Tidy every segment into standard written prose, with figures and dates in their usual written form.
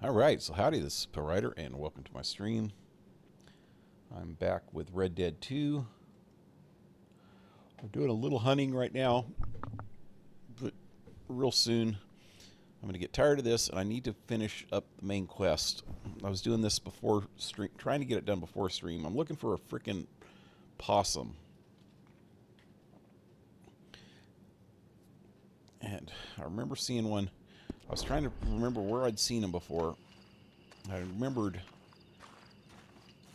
Alright, so howdy, this is PaleRider, and welcome to my stream. I'm back with Red Dead 2. I'm doing a little hunting right now, but real soon I'm going to get tired of this, and I need to finish up the main quest. I was doing this before stream, trying to get it done before stream. I'm looking for a freaking possum. And I remember seeing one. I was trying to remember where I'd seen him before. I remembered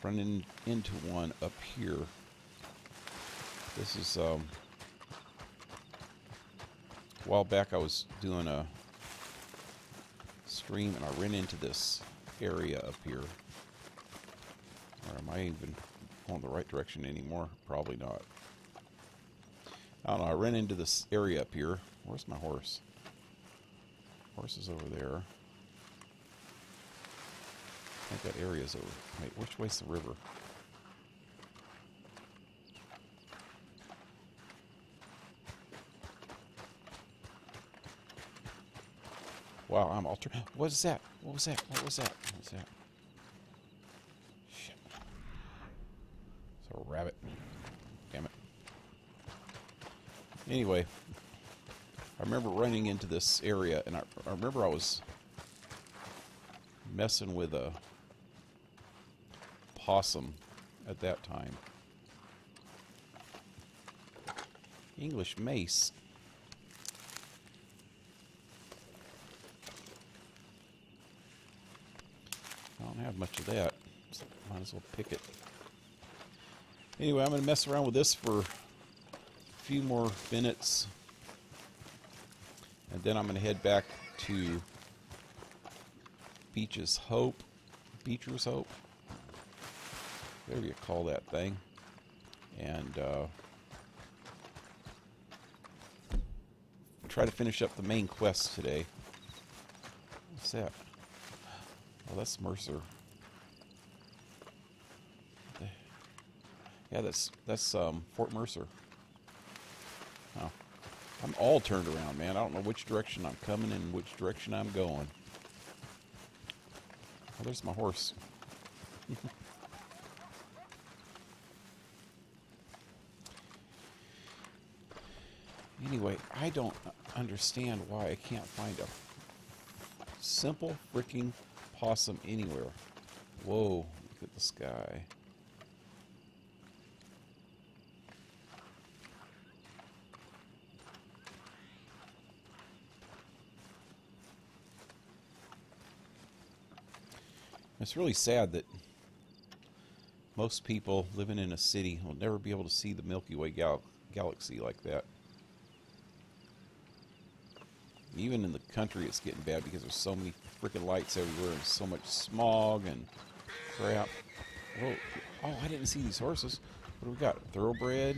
running into one up here. This is a while back I was doing a stream and I ran into this area up here. Or am I even going the right direction anymore? Probably not. I don't know, I ran into this area up here. Where's my horse? Horse is over there. I think that area's over. Wait, which way's the river? Wow, I'm altered. What is that? What was that? What was that? What was that? Shit. It's a rabbit. Damn it. Anyway, I remember running into this area, and I remember I was messing with a possum at that time. English mace. I don't have much of that, so might as well pick it. Anyway, I'm going to mess around with this for a few more minutes. And then I'm going to head back to Beecher's Hope, whatever you call that thing, and try to finish up the main quest today. What's that? Oh, that's Mercer. Yeah, that's Fort Mercer. Oh. I'm all turned around, man. I don't know which direction I'm coming and which direction I'm going. Oh, there's my horse. Anyway, I don't understand why I can't find a simple freaking possum anywhere. Whoa, look at the sky. It's really sad that most people living in a city will never be able to see the Milky Way galaxy like that. Even in the country it's getting bad because there's so many freaking lights everywhere and so much smog and crap. Whoa. Oh, I didn't see these horses. What do we got? Thoroughbred?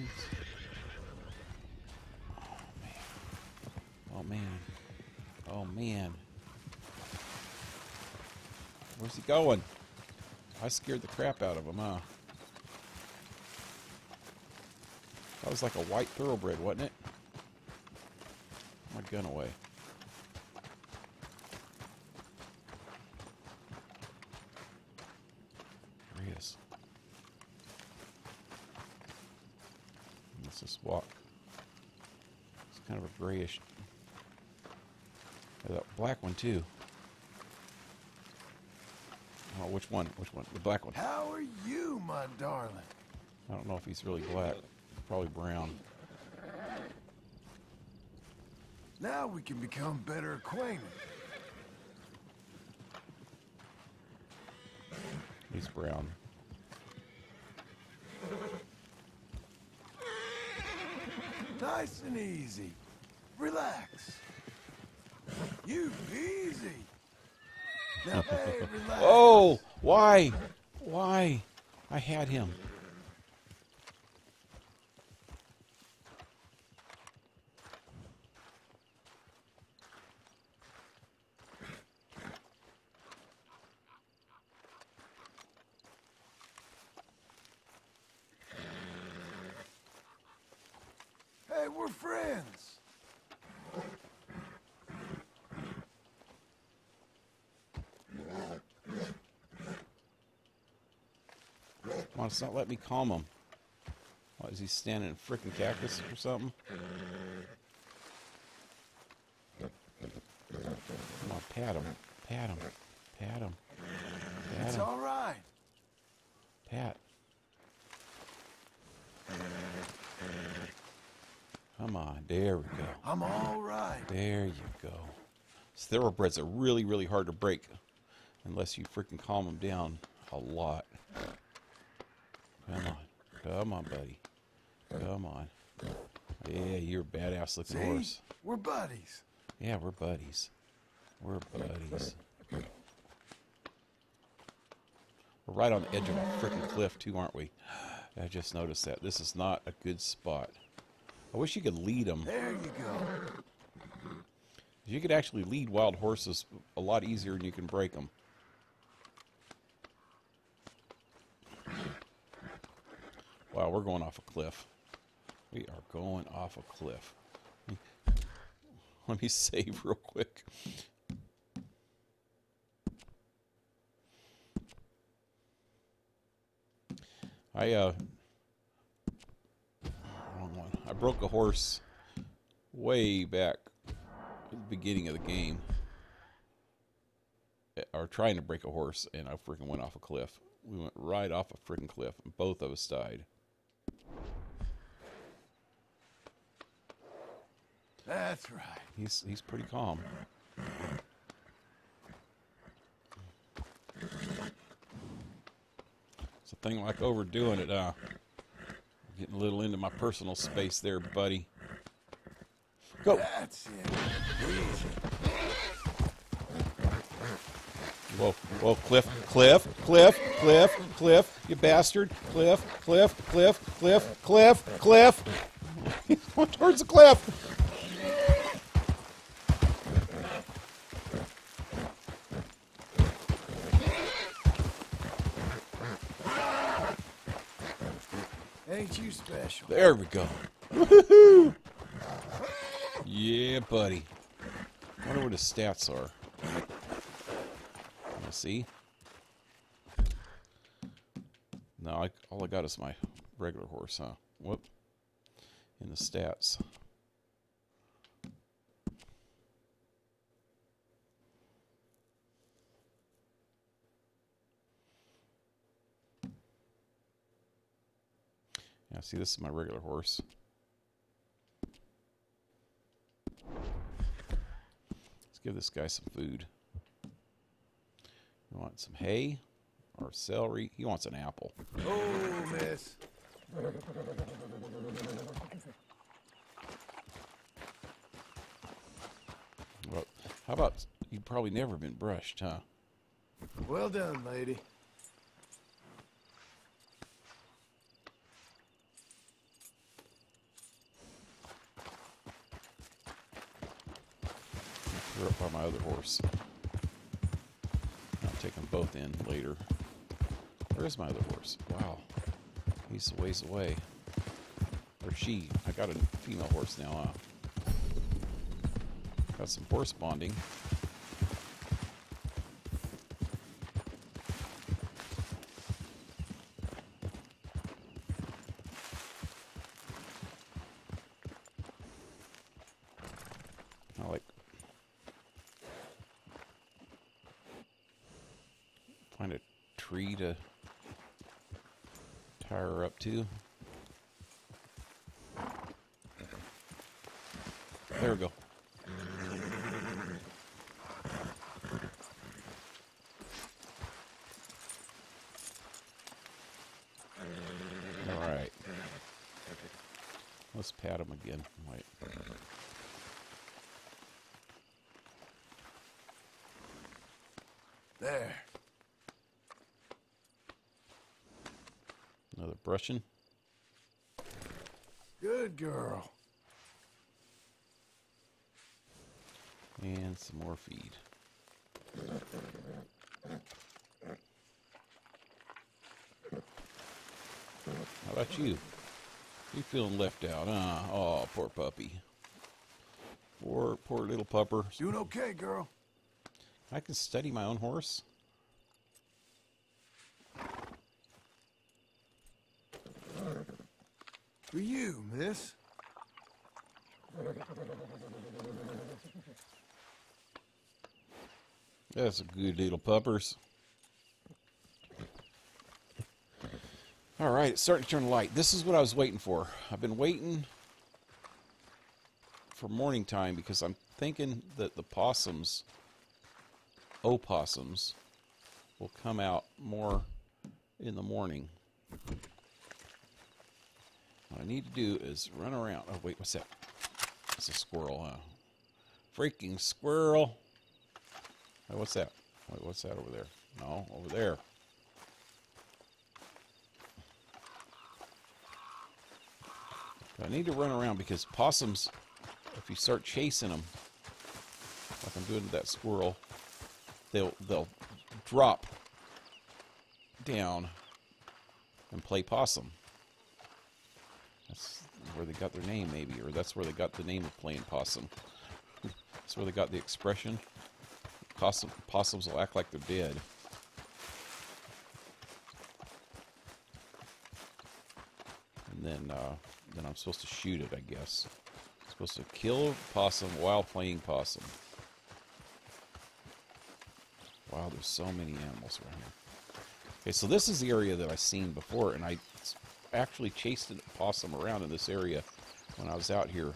Oh, man. Oh, man. Oh, man. Where's he going? I scared the crap out of him, huh? That was like a white thoroughbred, wasn't it? Put my gun away. There he is. Let's just walk. It's kind of a grayish. That black one, too. Oh, which one? Which one? The black one. How are you, my darling? I don't know if he's really black. Probably brown. Now we can become better acquainted. He's brown. Nice and easy. Relax. You easy. Now, hey, relax. Oh! Why? Why? I had him. Hey, we're friends. Come on, it's not letting me calm him. What, is he standing in a frickin' cactus or something? Come on, pat him. Pat him. Pat him. Pat It's him. all right. Pat. Come on, there we go. I'm all right. There you go. Thoroughbreds are really, really hard to break unless you freaking calm them down a lot. Come on. Come on, buddy. Come on. Yeah, you're a badass looking horse. We're buddies. Yeah, we're buddies. We're buddies. We're right on the edge of a freaking cliff, too, aren't we? I just noticed that. This is not a good spot. I wish you could lead them. There you go. You could actually lead wild horses a lot easier than you can break them. Wow, we're going off a cliff. We are going off a cliff. Let me save real quick. Wrong one. I broke a horse way back at the beginning of the game. Or trying to break a horse, and I freaking went off a cliff. We went right off a freaking cliff, and both of us died. That's right. He's pretty calm. It's a thing like overdoing it, getting a little into my personal space there, buddy. Go. That's it. Easy. Whoa, whoa, cliff, cliff, cliff, cliff, cliff, you bastard. Cliff, cliff, cliff, cliff, cliff, cliff. He's going towards the cliff. Ain't you special? There we go. Woohoo! Yeah, buddy. I wonder what his stats are. Let's see. No, all I got is my regular horse, huh? Whoop. In the stats. Yeah, see, this is my regular horse. Let's give this guy some food. You want some hay or celery? He wants an apple. Oh, miss. Well, how about you've probably never been brushed, huh? Well done, lady. We're up by my other horse. I'll take them both in later. Where's my other horse? Wow. He's a ways away. Or she. I got a female horse now, Got some horse bonding. I like find a tree to tie her up to. There we go. All right. Let's pat him again. Wait. There. Another brushing. Good girl. And some more feed. How about you? You feeling left out, huh? Oh, poor puppy. Poor little pupper. Doing okay, girl. I can study my own horse. For you, miss. That's a good little puppers. All right, it's starting to turn light. This is what I was waiting for. I've been waiting for morning time because I'm thinking that the opossums will come out more in the morning. What I need to do is run around. Oh, wait, what's that? It's a squirrel, huh? Freaking squirrel. Wait, what's that? Wait, what's that over there? No, over there. But I need to run around because possums, if you start chasing them, like I'm doing to that squirrel, they'll drop down and play possum. That's where they got their name, maybe, or that's where they got the name of playing possum. That's where they got the expression. Possums will act like they're dead. And then I'm supposed to shoot it, I guess. I'm supposed to kill a possum while playing possum. Wow, there's so many animals around here. Okay, so this is the area that I've seen before, and I actually chased a possum around in this area when I was out here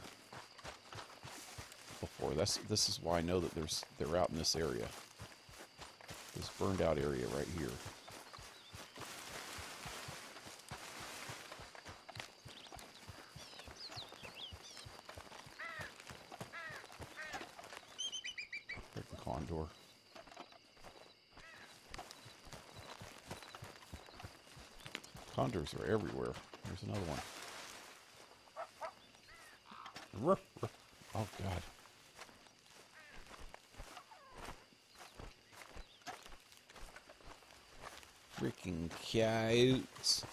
before. This is why I know that they're out in this area. This burned out area right here. Freaking condor. Condors are everywhere. There's another one. Ruff, ruff. Oh, God. Freaking coyotes.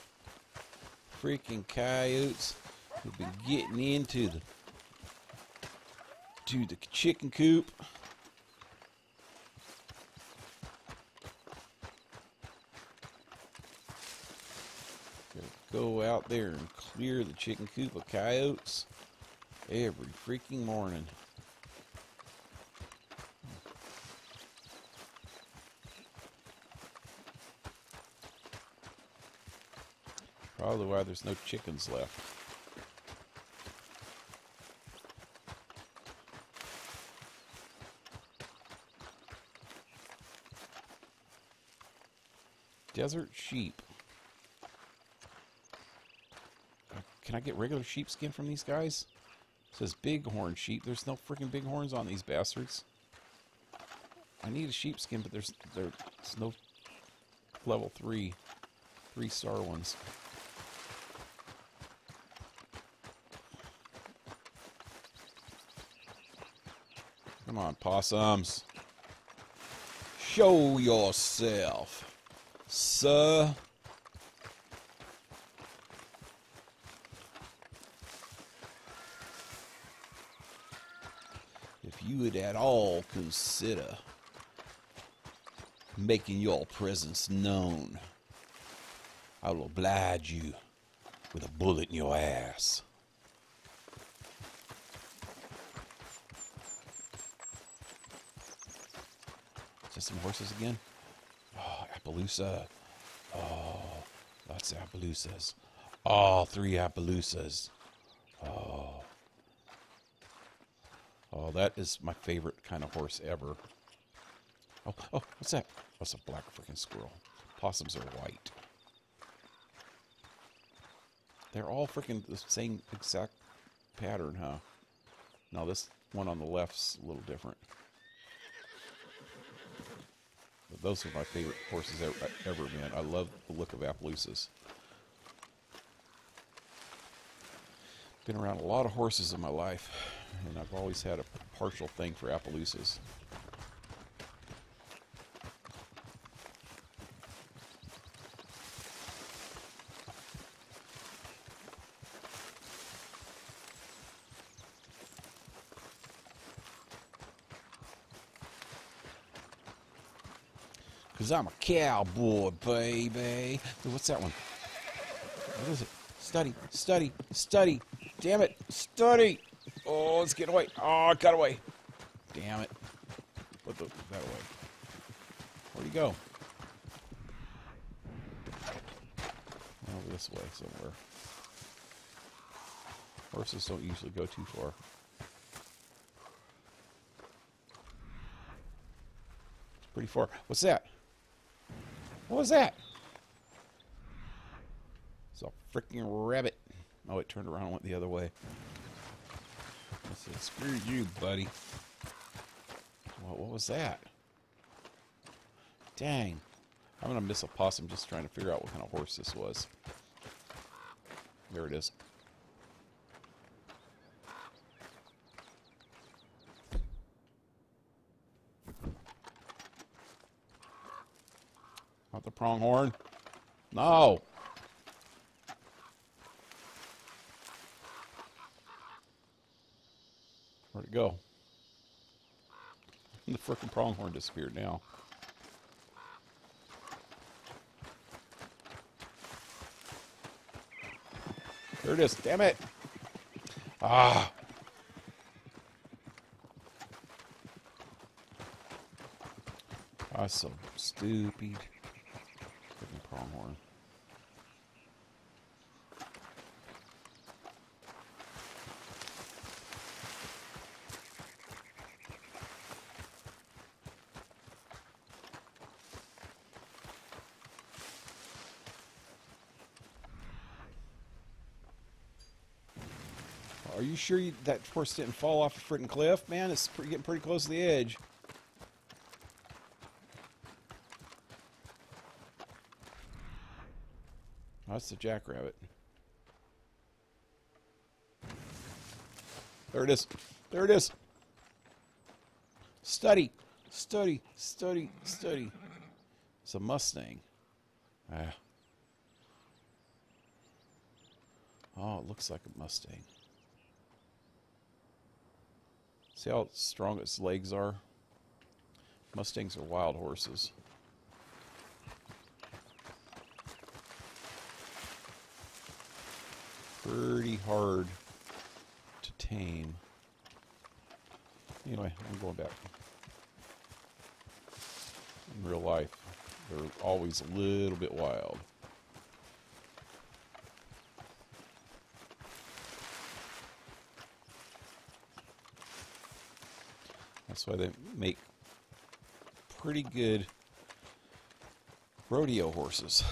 Freaking coyotes have been getting into the chicken coop. Go out there and clear the chicken coop of coyotes every freaking morning. Probably why there's no chickens left. Desert sheep. Can I get regular sheepskin from these guys? It says bighorn sheep. There's no freaking bighorns on these bastards. I need a sheepskin, but there's no level 3-star ones. Come on, possums. Show yourself, sir. If you would at all consider making your presence known, I will oblige you with a bullet in your ass. Is that some horses again? Oh, Appaloosa. Oh, lots of Appaloosas. Oh, 3 Appaloosas. Oh. Oh, that is my favorite kind of horse ever. Oh, what's that? That's a black freaking squirrel. Possums are white. They're all freaking the same exact pattern, huh? Now this one on the left's a little different. But those are my favorite horses ever, man. I love the look of Appaloosas. Been around a lot of horses in my life, and I've always had a partial thing for Appaloosas. Because I'm a cowboy, baby. What's that one? What is it? Study, study, study. Damn it, study. Oh, it's getting away. Oh, it got away. Damn it. Put that away. Where'd he go? Over this way somewhere. Horses don't usually go too far. It's pretty far. What's that? What was that? It's a freaking rabbit. Oh, it turned around and went the other way. I said, screw you, buddy. What was that? Dang. I'm going to miss a possum just trying to figure out what kind of horse this was. There it is. Not the pronghorn. No. Where'd it go? The frickin' pronghorn disappeared now. There it is. Damn it. Ah. That's so stupid. Freaking pronghorn. Are you sure that horse didn't fall off a freaking cliff? Man, it's getting pretty close to the edge. Oh, that's the jackrabbit. There it is. There it is. Study. Study. Study. Study. It's a Mustang. Ah. Oh, it looks like a Mustang. See how strong its legs are? Mustangs are wild horses. Pretty hard to tame. Anyway, I'm going back. In real life, they're always a little bit wild. That's why they make pretty good rodeo horses.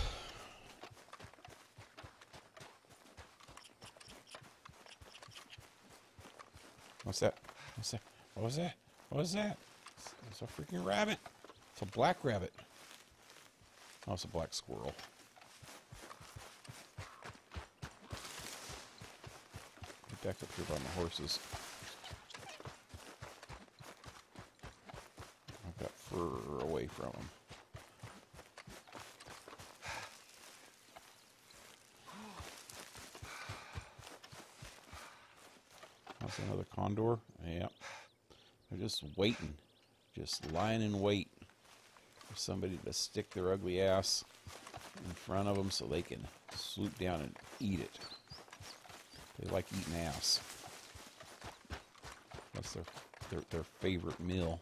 What's that? What's that? What was that? What was that? It's a freaking rabbit. It's a black rabbit. Oh, it's a black squirrel. Get back up here by my horses. I've got fur away from them. That's another condor. Yep. They're just waiting. Just lying in wait for somebody to stick their ugly ass in front of them so they can swoop down and eat it. They like eating ass. That's their favorite meal.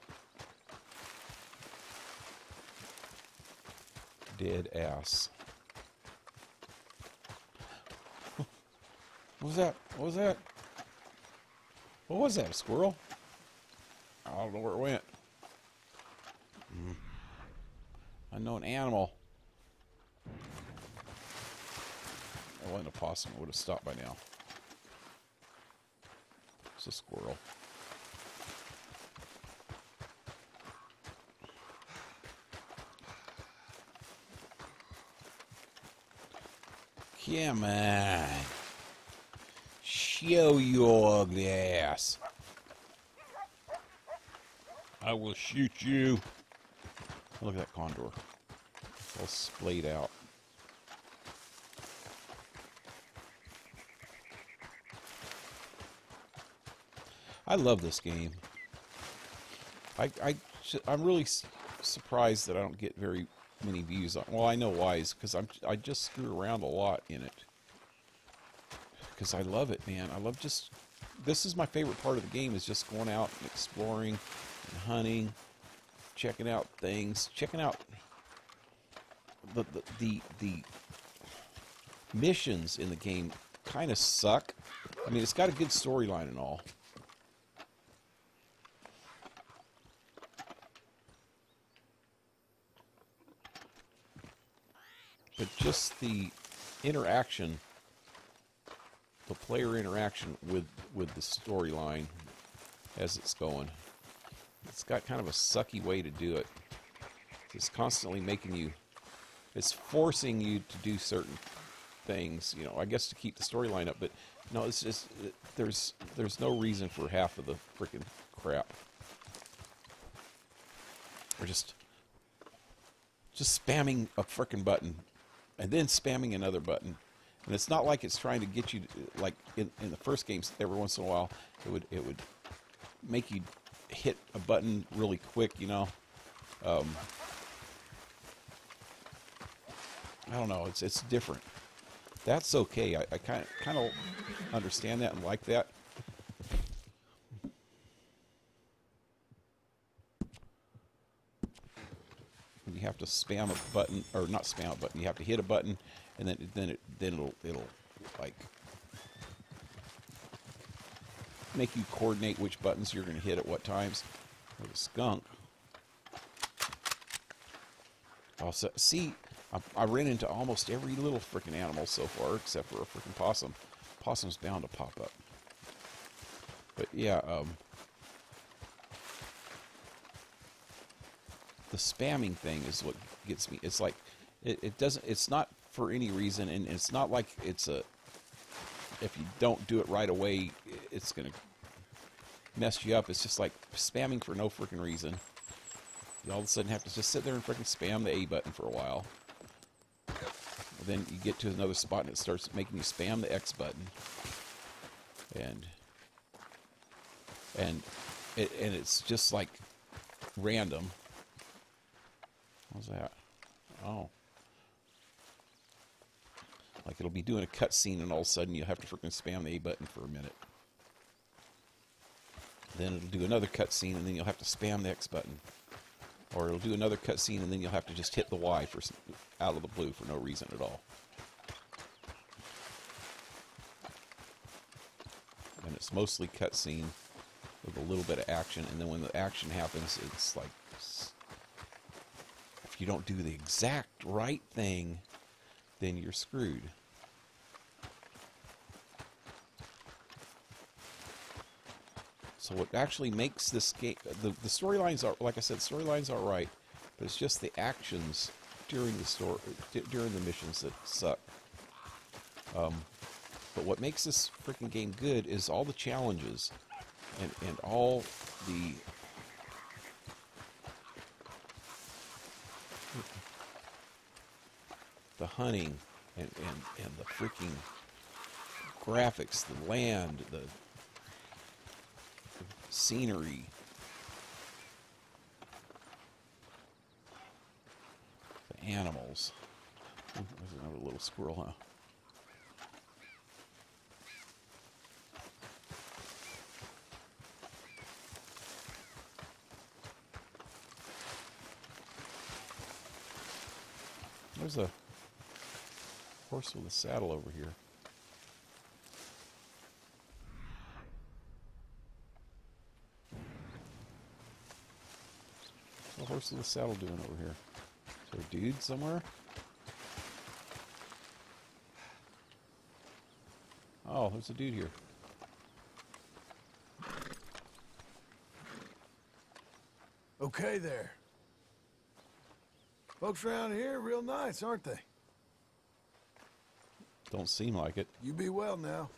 Dead ass. What was that? What was that? What was that? A squirrel? I don't know where it went. Unknown animal. That wasn't a possum. It would have stopped by now. It's a squirrel. Come on. Show your ugly ass. I will shoot you. Look at that condor. It's all splayed out. I love this game. I'm really surprised that I don't get very many views on. Well, I know why. Is because I just screw around a lot in it. because I love it, man. I love just... This is my favorite part of the game, is just going out and exploring and hunting, checking out things, checking out the missions in the game kind of suck. I mean, it's got a good storyline and all. But just the interaction, the player interaction with the storyline as it's going. It's got kind of a sucky way to do it. It's constantly making you, it's forcing you to do certain things, you know, I guess to keep the storyline up, but no, it's just, there's no reason for half of the freaking crap. We're just spamming a frickin' button and then spamming another button. And it's not like it's trying to get you to, like in the first games, every once in a while it would make you hit a button really quick, you know. I don't know, it's different. That's okay. I kind of understand that and like that. You have to spam a button, or not spam a button. You have to hit a button, and then it'll like make you coordinate which buttons you're going to hit at what times. With a skunk. Also, see, I ran into almost every little freaking animal so far, except for a freaking possum. Possum's bound to pop up. But yeah, the spamming thing is what gets me. It's like it doesn't. It's not for any reason, and it's not like it's a. If you don't do it right away, it's gonna mess you up. It's just like spamming for no freaking reason. You all of a sudden have to just sit there and freaking spam the A button for a while. And then you get to another spot and it starts making you spam the X button. And it's just like random. What was that? Oh. Like it'll be doing a cutscene and all of a sudden you'll have to freaking spam the A button for a minute. Then it'll do another cutscene and then you'll have to spam the X button. Or it'll do another cutscene and then you'll have to just hit the Y for out of the blue for no reason at all. And it's mostly cutscene with a little bit of action, and then when the action happens, it's like if you don't do the exact right thing, then you're screwed. So what actually makes this game, the storylines are, like I said, storylines are right, but it's just the actions during the story, during the missions that suck. But what makes this freaking game good is all the challenges and all the hunting and the freaking graphics, the land, the scenery. The animals. There's another little squirrel, huh? There's a horse with a saddle over here. What's the horse with a saddle doing over here? Is there a dude somewhere? Oh, there's a dude here. Okay there. Folks around here real nice, aren't they? Don't seem like it. You be well now.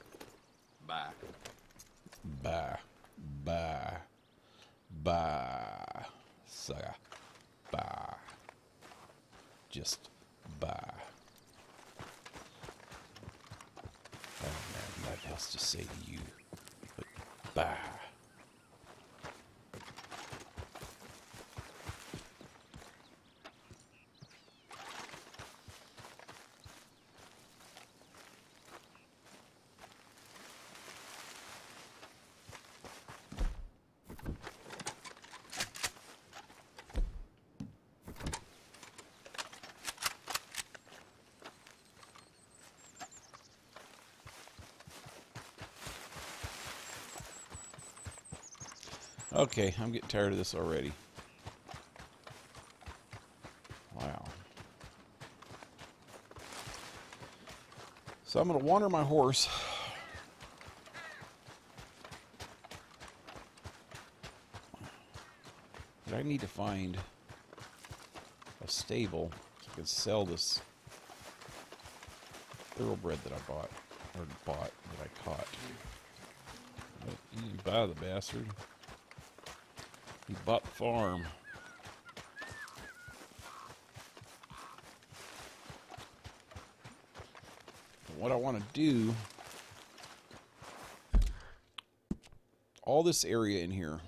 Bye. Bye. Bye. Bye. Saga. Bye. Just bye. I don't have nothing else to say to you, but bye. Okay, I'm getting tired of this already. Wow. So I'm going to water my horse. But I need to find a stable so I can sell this thoroughbred that I bought, or that I caught. But he didn't buy the bastard. He bought the farm. What I want to do, all this area in here,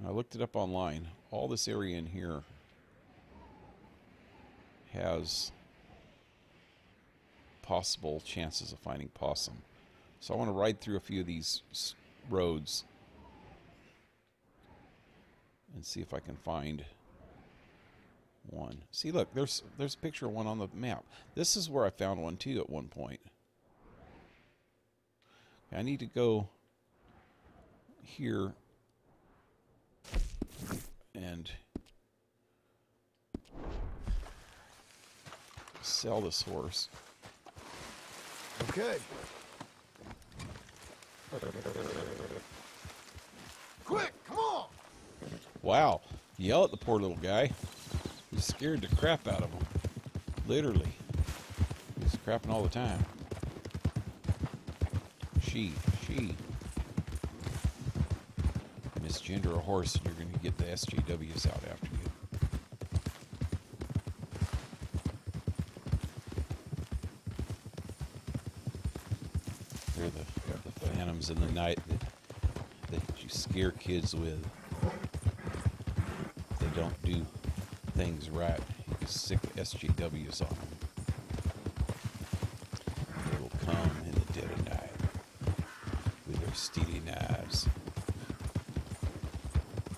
I looked it up online, all this area in here has possible chances of finding possum. So I want to ride through a few of these roads and see if I can find one. See, look, there's a picture of one on the map. This is where I found one too at one point. I need to go here and sell this horse. Okay. Quick, come on! Wow, yell at the poor little guy. He scared the crap out of him. Literally. He's crapping all the time. She. Misgender a horse and you're going to get the SJWs out after you. They're the phantoms in the night that you scare kids with. They don't do things right. You sick SJWs on them. They will come in the dead of night with their steely knives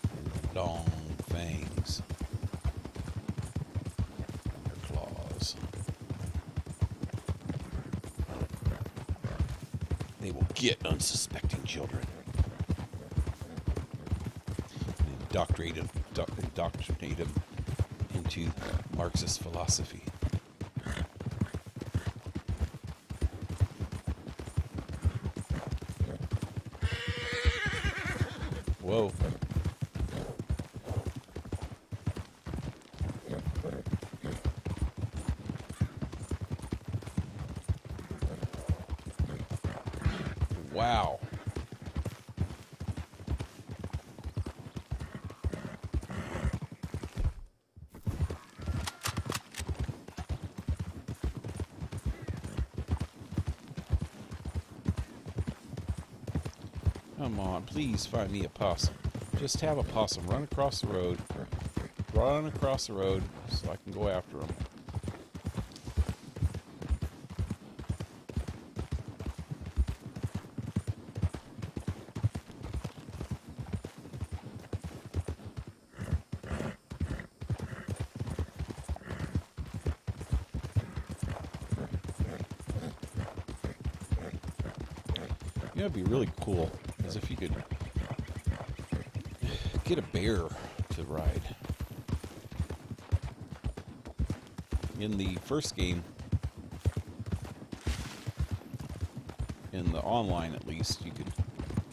and long fangs and their claws. They will get unsuspecting children and indoctrinate them into Marxist philosophy. Whoa. Wow. Come on, please find me a possum. Just have a possum run across the road. Run across the road so I can go after him. You know, it'd be really cool is if you could get a bear to ride. In the first game, in the online at least, you could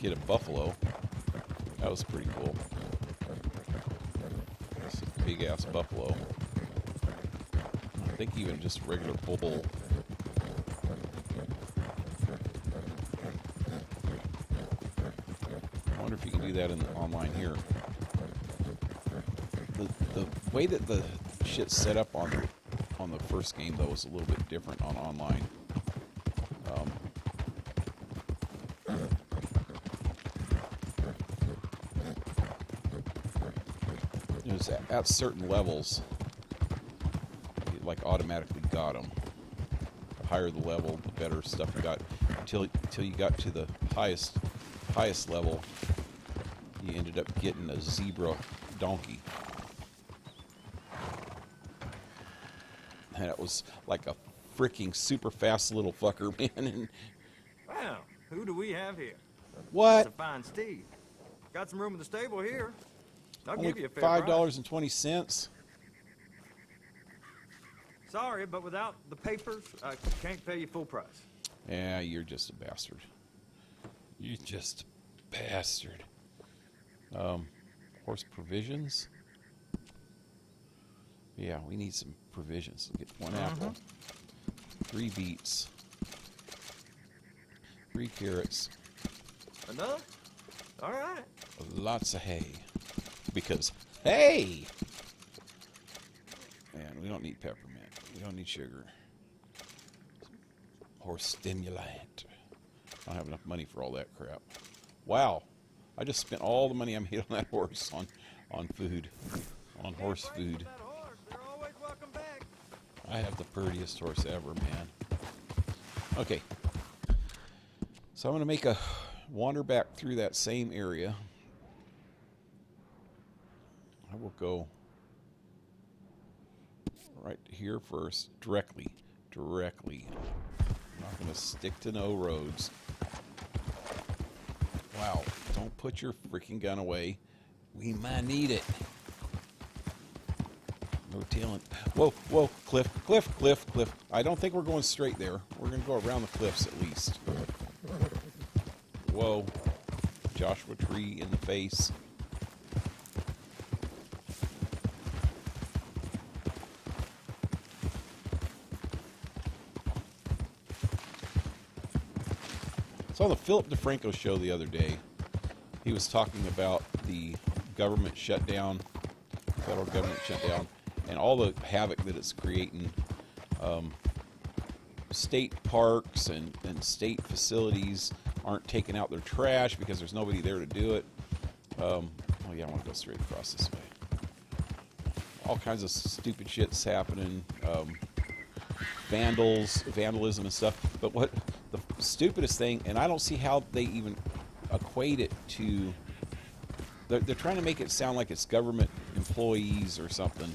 get a buffalo. That was pretty cool. It's a big ass buffalo. I think even just regular bull. I wonder if you can do that in the online here. The way that the shit's set up on the first game though is a little bit different on online. It was at certain levels, it like automatically got them. The higher the level, the better stuff you got. Until you got to the highest level, you ended up getting a zebra donkey. And it was like a freaking super fast little fucker, man. And Well, who do we have here? What? That's a fine steed. Got some room in the stable here. I'll Only give you a fair price. $5.20. Sorry, but without the papers, I can't pay you full price. Yeah, you're just a bastard. You're just a bastard. Horse provisions. Yeah, we need some provisions. Get 1 apple, 3 beets, 3 carrots. Enough? All right. Lots of hay. Because hay! Man, we don't need peppermint. We don't need sugar. Horse stimulant. I don't have enough money for all that crap. Wow. I just spent all the money I made on that horse on food. On horse food. They're always welcome back. I have the prettiest horse ever, man. Okay. So I'm going to make a wander back through that same area. I will go right here first, directly. I'm not going to stick to no roads. Wow, don't put your freaking gun away. We might need it. No talent. Whoa, whoa, cliff. I don't think we're going straight there. We're going to go around the cliffs at least. Whoa. Joshua tree in the face. So on the Philip DeFranco show the other day, he was talking about the government shutdown, federal government shutdown, and all the havoc that it's creating. State parks and state facilities aren't taking out their trash because there's nobody there to do it. Oh yeah, I want to go straight across this way. All kinds of stupid shit's happening. Vandalism and stuff. But what the stupidest thing, and I don't see how they even equate it to, they're trying to make it sound like it's government employees or something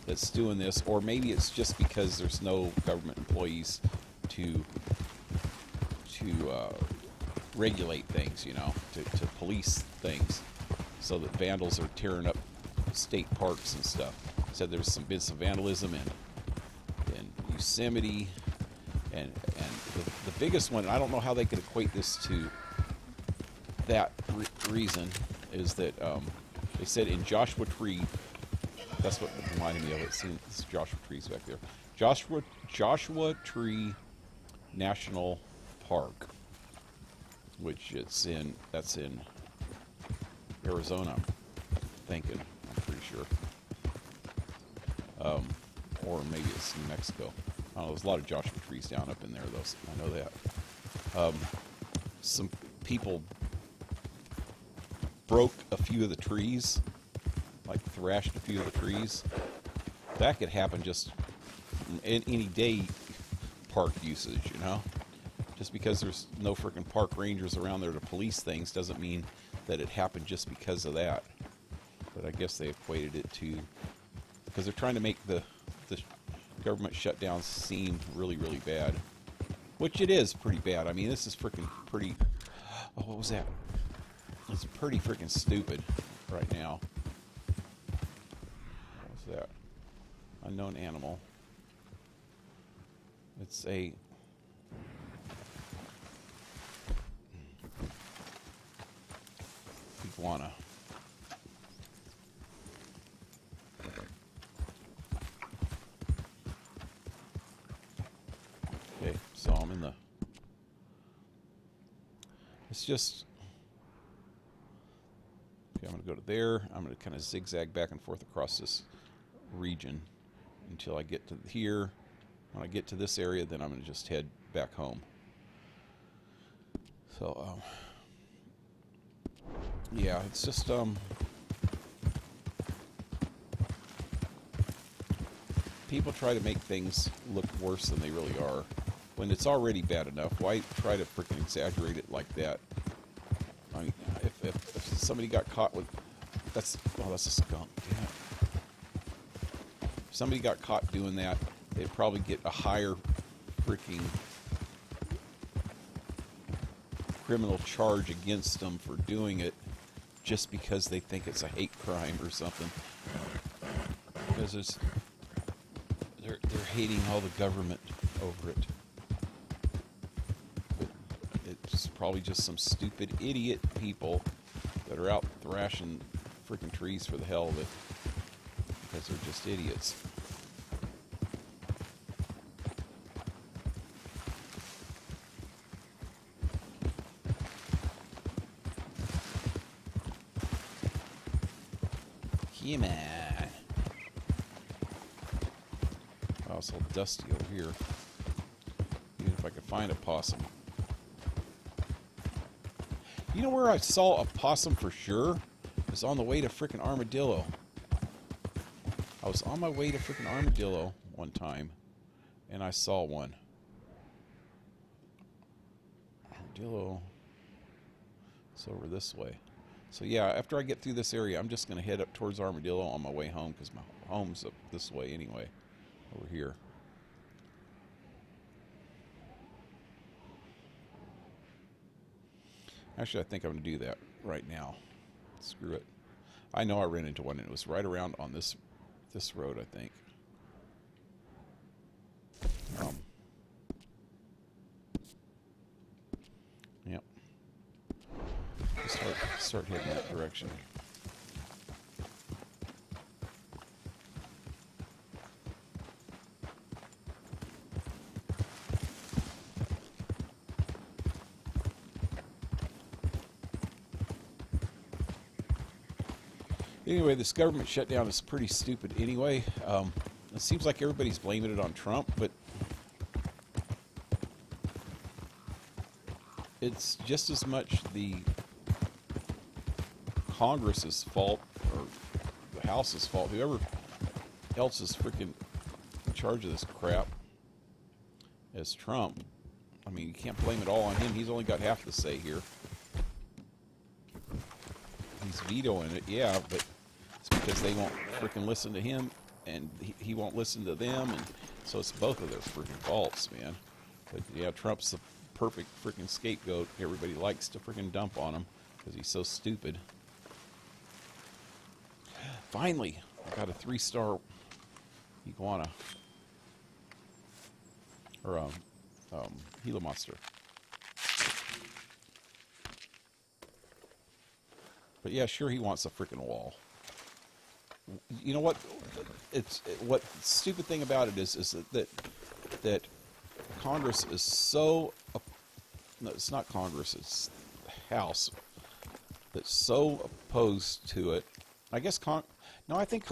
that's doing this, or maybe it's just because there's no government employees to regulate things, you know, to police things, so that vandals are tearing up state parks and stuff. Said there's been some vandalism in Yosemite, and the biggest one, I don't know how they could equate this to that reason, is that they said in Joshua Tree, that's what reminded me of it. See, this Joshua Tree's back there. Joshua Tree National Park, which that's in Arizona, I'm thinking. I'm pretty sure. Or maybe it's New Mexico. I don't know, there's a lot of Joshua trees down up in there, though. I know that. Some people broke a few of the trees, like thrashed a few of the trees. That could happen just in any day park usage, you know? Just because there's no freaking park rangers around there to police things doesn't mean that it happened just because of that. But I guess they equated it to, because they're trying to make the government shutdown seem really, really bad. Which it is pretty bad. I mean, this is freaking pretty... Oh, what was that? It's pretty freaking stupid right now. What was that? Unknown animal. It's a... iguana. Okay, so I'm in the... It's just... Okay, I'm going to go to there. I'm going to kind of zigzag back and forth across this region until I get to here. When I get to this area, then I'm going to just head back home. So, yeah, it's just, people try to make things look worse than they really are. When it's already bad enough, why try to freaking exaggerate it like that? I mean, if somebody got caught with... That's a skunk. Damn it. If somebody got caught doing that, they'd probably get a higher freaking criminal charge against them for doing it just because they think it's a hate crime or something. Because they're hating all the government over it. But it's probably just some stupid idiot people that are out thrashing freaking trees for the hell of it because they're just idiots. Yeah, man. Wow, it's all dusty over here. Even if I could find a possum. You know where I saw a possum for sure? It was on the way to frickin' Armadillo. I was on my way to frickin' Armadillo one time, and I saw one. Armadillo. It's over this way. So yeah, after I get through this area, I'm just going to head up towards Armadillo on my way home, because my home's up this way anyway, over here. Actually, I think I'm going to do that right now. Screw it. I know I ran into one, and it was right around on this road, I think. Yep. Start heading that direction. Anyway, this government shutdown is pretty stupid anyway. It seems like everybody's blaming it on Trump, but it's just as much the Congress's fault, or the House's fault, whoever else is freaking in charge of this crap, as Trump. I mean, you can't blame it all on him. He's only got half the say here. He's vetoing it, yeah, but it's because they won't freaking listen to him, and he won't listen to them, and so it's both of their freaking faults, man. But yeah, Trump's the perfect freaking scapegoat. Everybody likes to freaking dump on him because he's so stupid. Finally, I got a 3-star iguana, or Gila monster. But yeah, sure, he wants a freaking wall. You know what? What the stupid thing about it is that Congress is so. No, it's not Congress. It's the House that's so opposed to it. I guess no, I think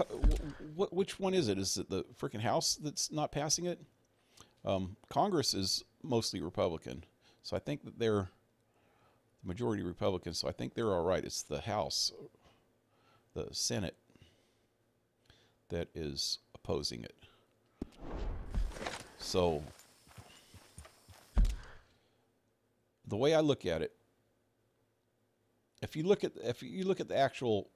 which one is it? Is it the freaking House that's not passing it? Congress is mostly Republican, so I think that they're the majority Republican. So I think they're all right. It's the House, the Senate, that is opposing it. So the way I look at it, if you look at the actual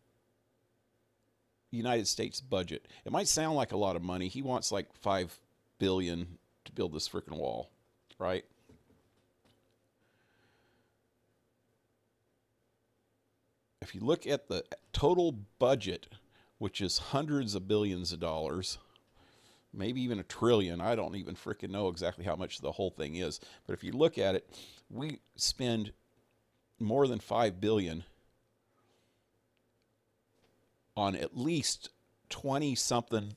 United States budget, it might sound like a lot of money. He wants like $5 billion to build this freaking wall, right? If you look at the total budget, which is hundreds of billions of dollars, maybe even $1 trillion. I don't even freaking know exactly how much the whole thing is. But if you look at it, we spend more than $5 billion on at least 20-something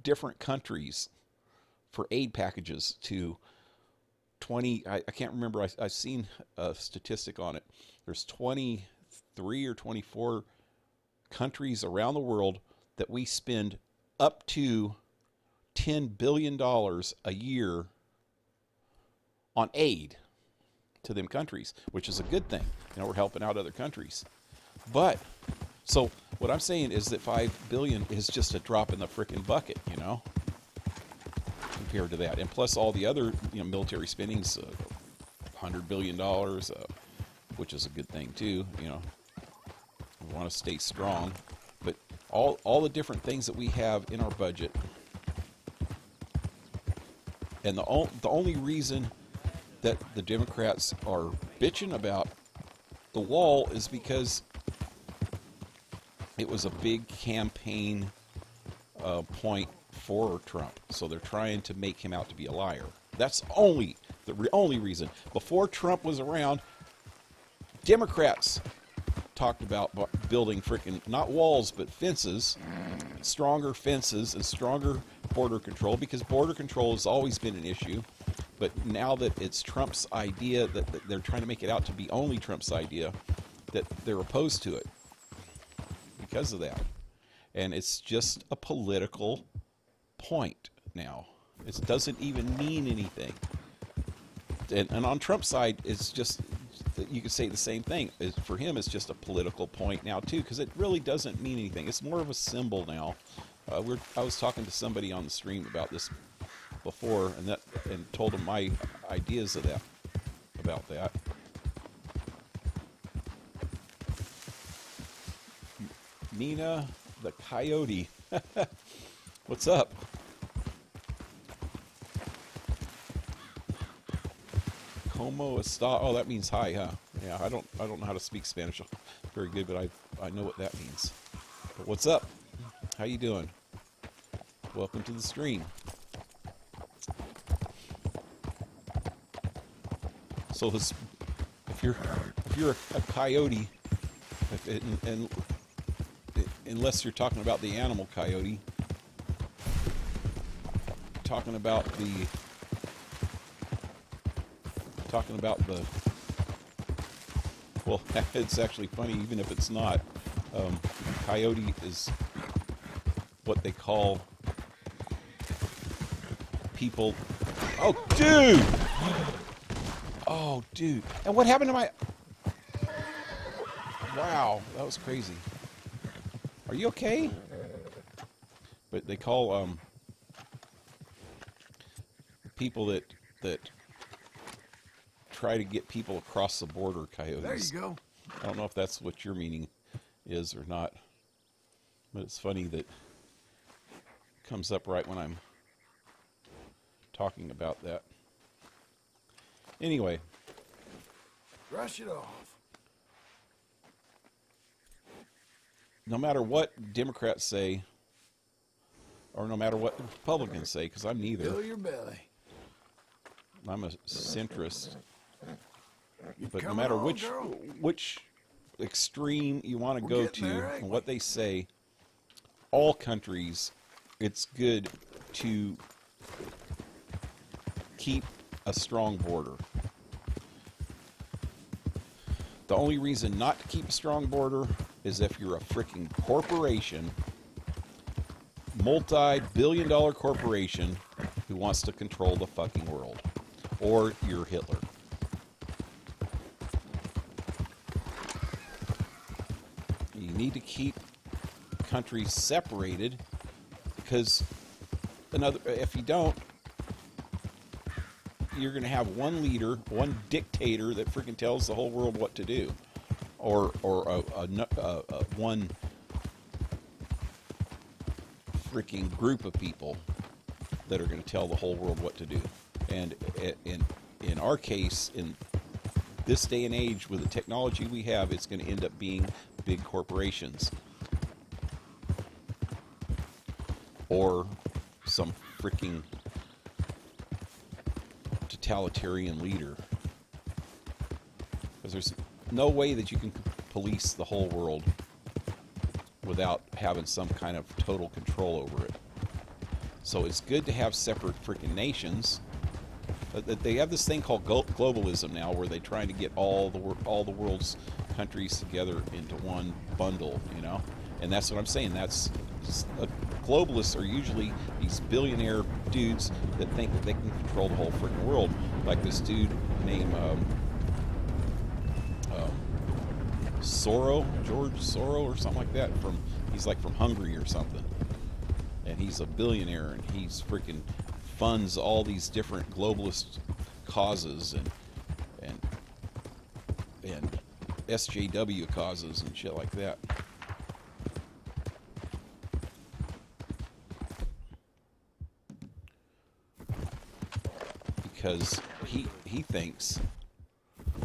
different countries for aid packages to 20. I can't remember. I've seen a statistic on it. There's 23 or 24 countries around the world that we spend up to $10 billion a year on aid to them countries, which is a good thing. You know, we're helping out other countries. But, so what I'm saying is that $5 billion is just a drop in the frickin' bucket, you know, compared to that. And plus all the other, you know, military spending's $100 billion, which is a good thing too, you know. We want to stay strong, but all the different things that we have in our budget, and the only reason that the Democrats are bitching about the wall is because it was a big campaign point for Trump. So they're trying to make him out to be a liar. That's only the only reason. Before Trump was around, Democrats talked about building freaking, not walls, but fences, stronger fences and stronger border control, because border control has always been an issue. But now that it's Trump's idea, that they're trying to make it out to be only Trump's idea, that they're opposed to it because of that. And it's just a political point now. It doesn't even mean anything. And on Trump's side, it's just, you could say the same thing. For him, it's just a political point now, too, because it really doesn't mean anything. It's more of a symbol now. I was talking to somebody on the stream about this before, and told them my ideas of that, about that. Nina the Coyote. What's up? Como está? Oh, that means hi, huh? Yeah, I don't know how to speak Spanish very good, but I know what that means. But what's up? How you doing? Welcome to the stream. So this, if you're a coyote, and unless you're talking about the animal coyote, talking about the well, it's actually funny, even if it's not. Coyote is what they call people. Oh, dude! Oh, dude. And what happened to my... Wow, that was crazy. Are you okay? But they call people that try to get people across the border coyotes. There you go. I don't know if that's what your meaning is or not. But it's funny that it comes up right when I'm talking about that. Anyway. Brush it off. No matter what Democrats say, or no matter what the Republicans say, because I'm neither. Fill your belly. I'm a centrist. But no matter which extreme you want to go to and what they say, all countries, it's good to keep a strong border. The only reason not to keep a strong border is if you're a freaking corporation, multi-billion-dollar corporation who wants to control the fucking world. Or you're Hitler. You need to keep countries separated, because if you don't, you're going to have one leader, one dictator that freaking tells the whole world what to do, or one freaking group of people that are going to tell the whole world what to do. And in our case, in this day and age, with the technology we have, it's going to end up being big corporations or some freaking totalitarian leader, because there's no way that you can police the whole world without having some kind of total control over it. So it's good to have separate freaking nations. They have this thing called globalism now, where they're trying to get all the world's countries together into one bundle, you know. And that's what I'm saying. That's globalists are usually these billionaire dudes that think that they can control the whole freaking world, like this dude named George Soros or something like that. He's like from Hungary or something, and he's a billionaire, and he's freaking funds all these different globalist causes and SJW causes and shit like that. because he thinks,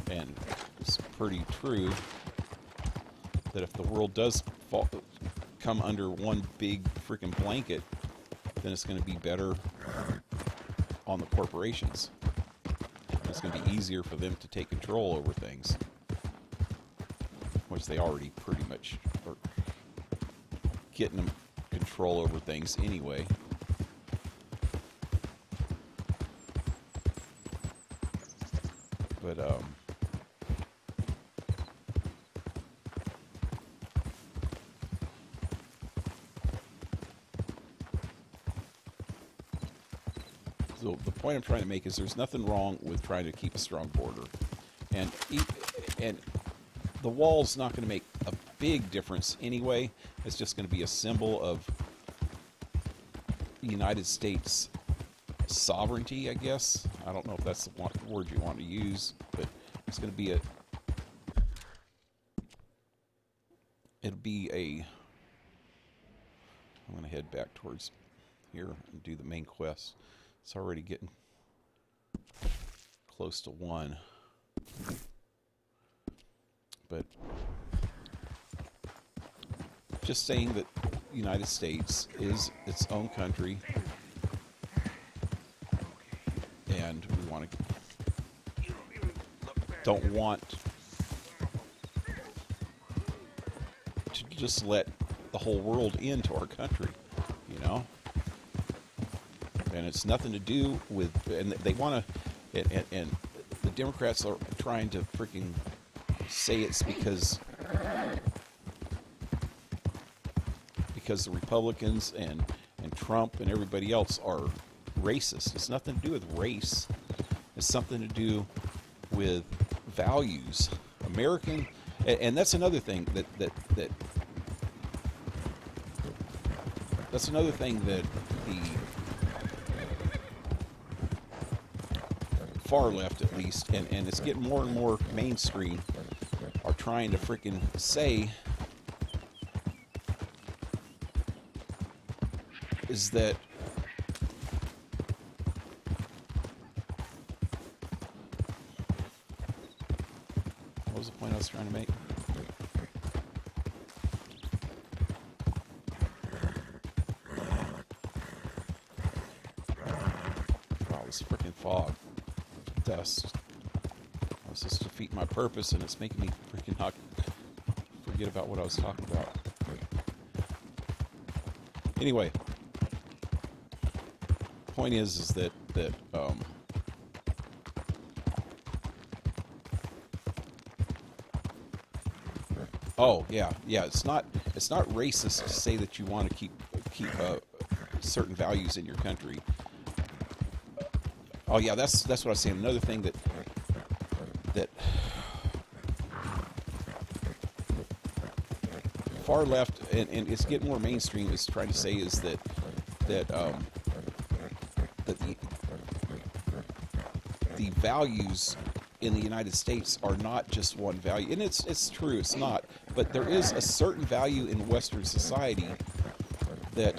and it's pretty true, that if the world does come under one big freaking blanket, then it's going to be better on the corporations. It's going to be easier for them to take control over things, which they already pretty much are getting them control over things anyway. But so the point I'm trying to make is there's nothing wrong with trying to keep a strong border, and the wall's not going to make a big difference anyway. It's just going to be a symbol of the United States sovereignty, I guess. I don't know if that's the word you want to use, but it's going to be I'm going to head back towards here and do the main quest. It's already getting close to 1. But just saying that the United States is its own country, and we don't want to just let the whole world into our country, you know. And it's nothing to do with, and they want to, and the Democrats are trying to freaking say it's because the Republicans and Trump and everybody else are racist. It's nothing to do with race. It's something to do with values. American, and that's another thing that's another thing that the far left, at least, and it's getting more and more mainstream, are trying to freaking say is that what was the point I was trying to make? Wow, this freaking fog, dust. I was just defeating my purpose, and it's making me freaking not forget about what I was talking about. Anyway, point is that oh yeah, it's not racist to say that you want to keep certain values in your country. Oh yeah, that's what I was saying. Another thing that far left, and it's getting more mainstream, is trying to say is that the values in the United States are not just one value, and it's true, it's not, but there is a certain value in Western society that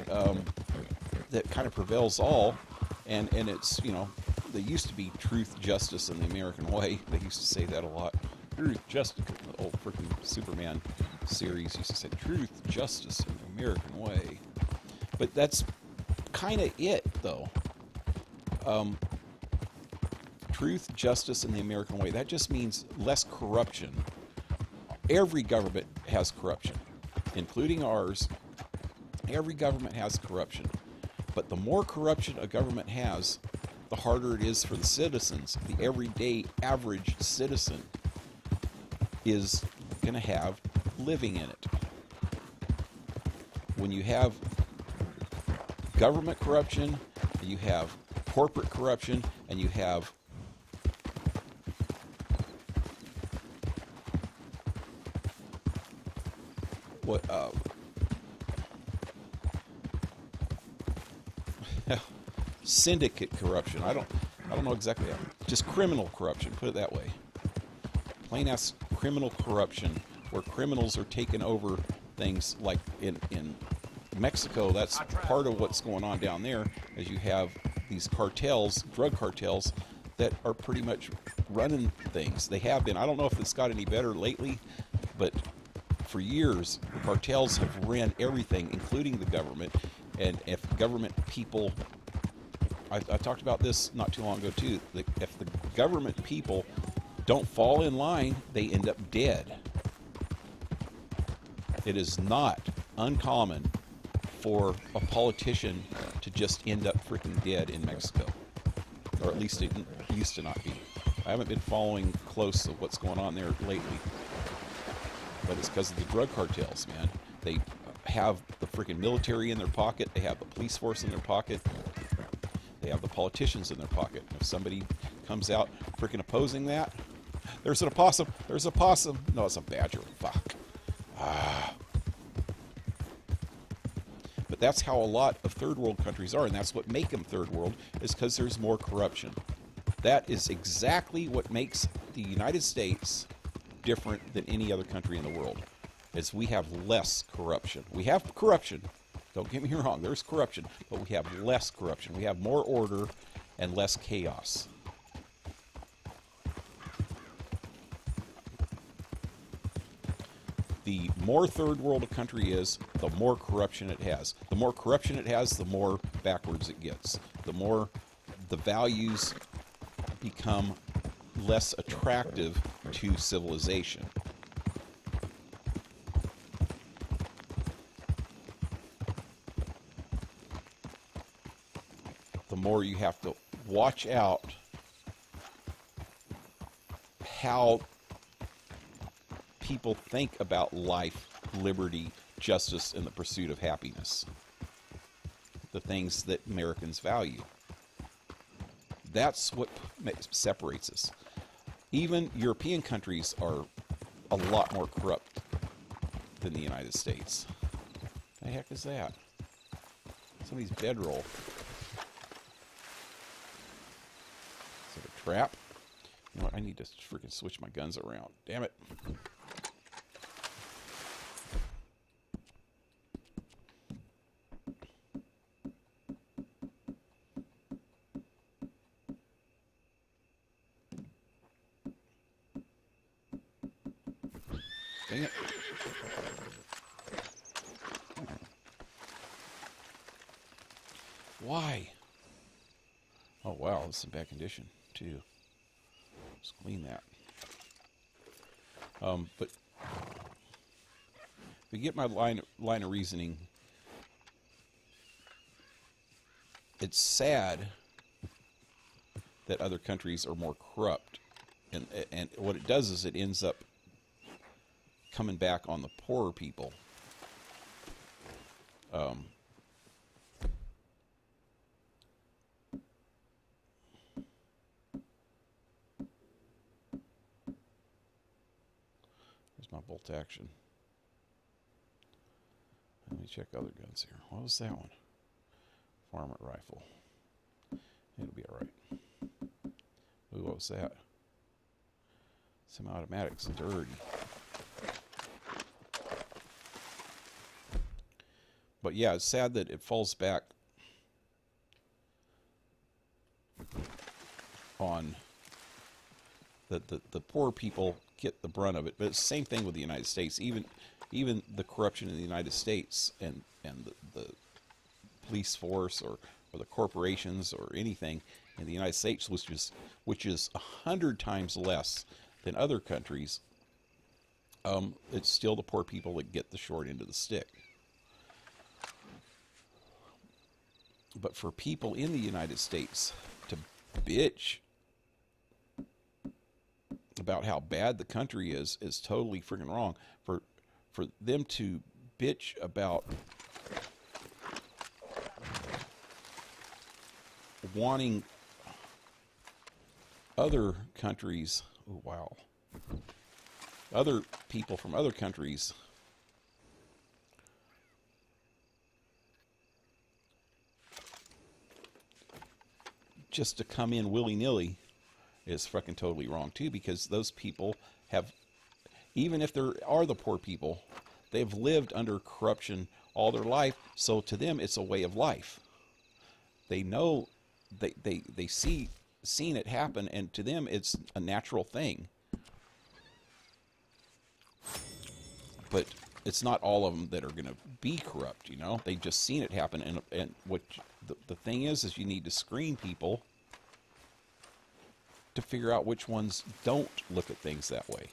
that kind of prevails all, and it's, you know, they used to be truth, justice, and the American way. They used to say that a lot. Truth, justice. The old freaking Superman series used to say truth, justice, and the American way. But that's kind of it, though. Truth, justice, and the American way. That just means less corruption. Every government has corruption, including ours. Every government has corruption. But the more corruption a government has, the harder it is for the citizens. The everyday average citizen is going to have living in it. When you have government corruption, and you have corporate corruption, and you have syndicate corruption. I don't know exactly how. Just criminal corruption, put it that way. Plain ass criminal corruption, where criminals are taking over things, like in Mexico. That's part of what's going on down there, as you have these cartels, drug cartels, that are pretty much running things. They have been. I don't know if it's got any better lately, but for years, cartels have ran everything, including the government. And if government people, I talked about this not too long ago too, if the government people don't fall in line, they end up dead. It is not uncommon for a politician to just end up freaking dead in Mexico. Or at least it used to not be. I haven't been following close of what's going on there lately. But it's because of the drug cartels, man. They have the freaking military in their pocket. They have the police force in their pocket. They have the politicians in their pocket. If somebody comes out freaking opposing that, there's an opossum. There's a possum. No, it's a badger. Fuck. But that's how a lot of third world countries are, and that's what makes them third world, is because there's more corruption. That is exactly what makes the United States different than any other country in the world, is we have less corruption. We have corruption. Don't get me wrong, there's corruption, but we have less corruption. We have more order and less chaos. The more third world a country is, the more corruption it has. The more corruption it has, the more backwards it gets. The more the values become less attractive to civilization. The more you have to watch out how people think about life, liberty, justice, and the pursuit of happiness. The things that Americans value. That's what separates us. Even European countries are a lot more corrupt than the United States. The heck is that? Somebody's bedroll. Is it a trap? You know what? I need to freaking switch my guns around. Damn it. Dang it. Why? Oh wow, it's in bad condition too. Let's clean that. But if you get my line of reasoning, it's sad that other countries are more corrupt, and what it does is it ends up coming back on the poorer people. Here's my bolt action. Let me check other guns here. What was that one? Varmint rifle. It'll be alright. Ooh, what was that? Semi-automatics. Dirty. But yeah, it's sad that it falls back on the poor people get the brunt of it. But it's the same thing with the United States. Even the corruption in the United States and the police force or the corporations or anything in the United States, which is 100 times less than other countries, it's still the poor people that get the short end of the stick. But for people in the United States to bitch about how bad the country is totally freaking wrong. For them to bitch about wanting other countries, oh wow, other people from other countries just to come in willy-nilly is fucking totally wrong too, because those people have, even if there are the poor people, they've lived under corruption all their life, so to them it's a way of life. They know, they see seen it happen, and to them it's a natural thing. But it's not all of them that are going to be corrupt, you know. They've just seen it happen, and what the thing is you need to screen people to figure out which ones don't look at things that way.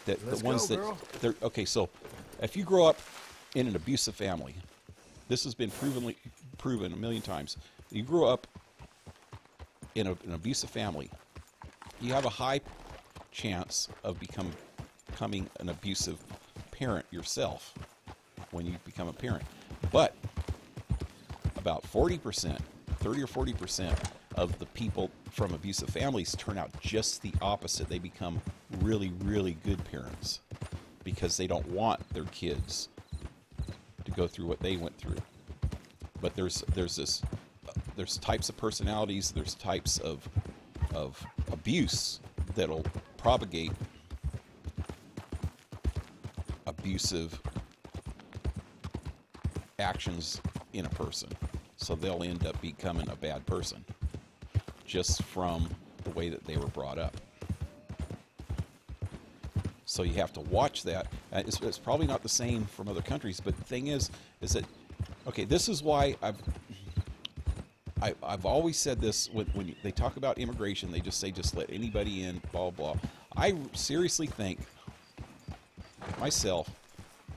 The ones that they're okay. So, if you grow up in an abusive family, this has been proven a million times. You grow up in an abusive family, you have a high chance of becoming an abusive parent yourself when you become a parent. But about 40%, 30 or 40% of the people from abusive families turn out just the opposite. They become really, really good parents because they don't want their kids to go through what they went through. But there's types of personalities, there's types of abuse that'll propagate abusive actions in a person. So they'll end up becoming a bad person just from the way that they were brought up. So you have to watch that. It's probably not the same from other countries, but the thing is that, okay, this is why I've always said this when they talk about immigration, they just say just let anybody in, blah, blah. I seriously think myself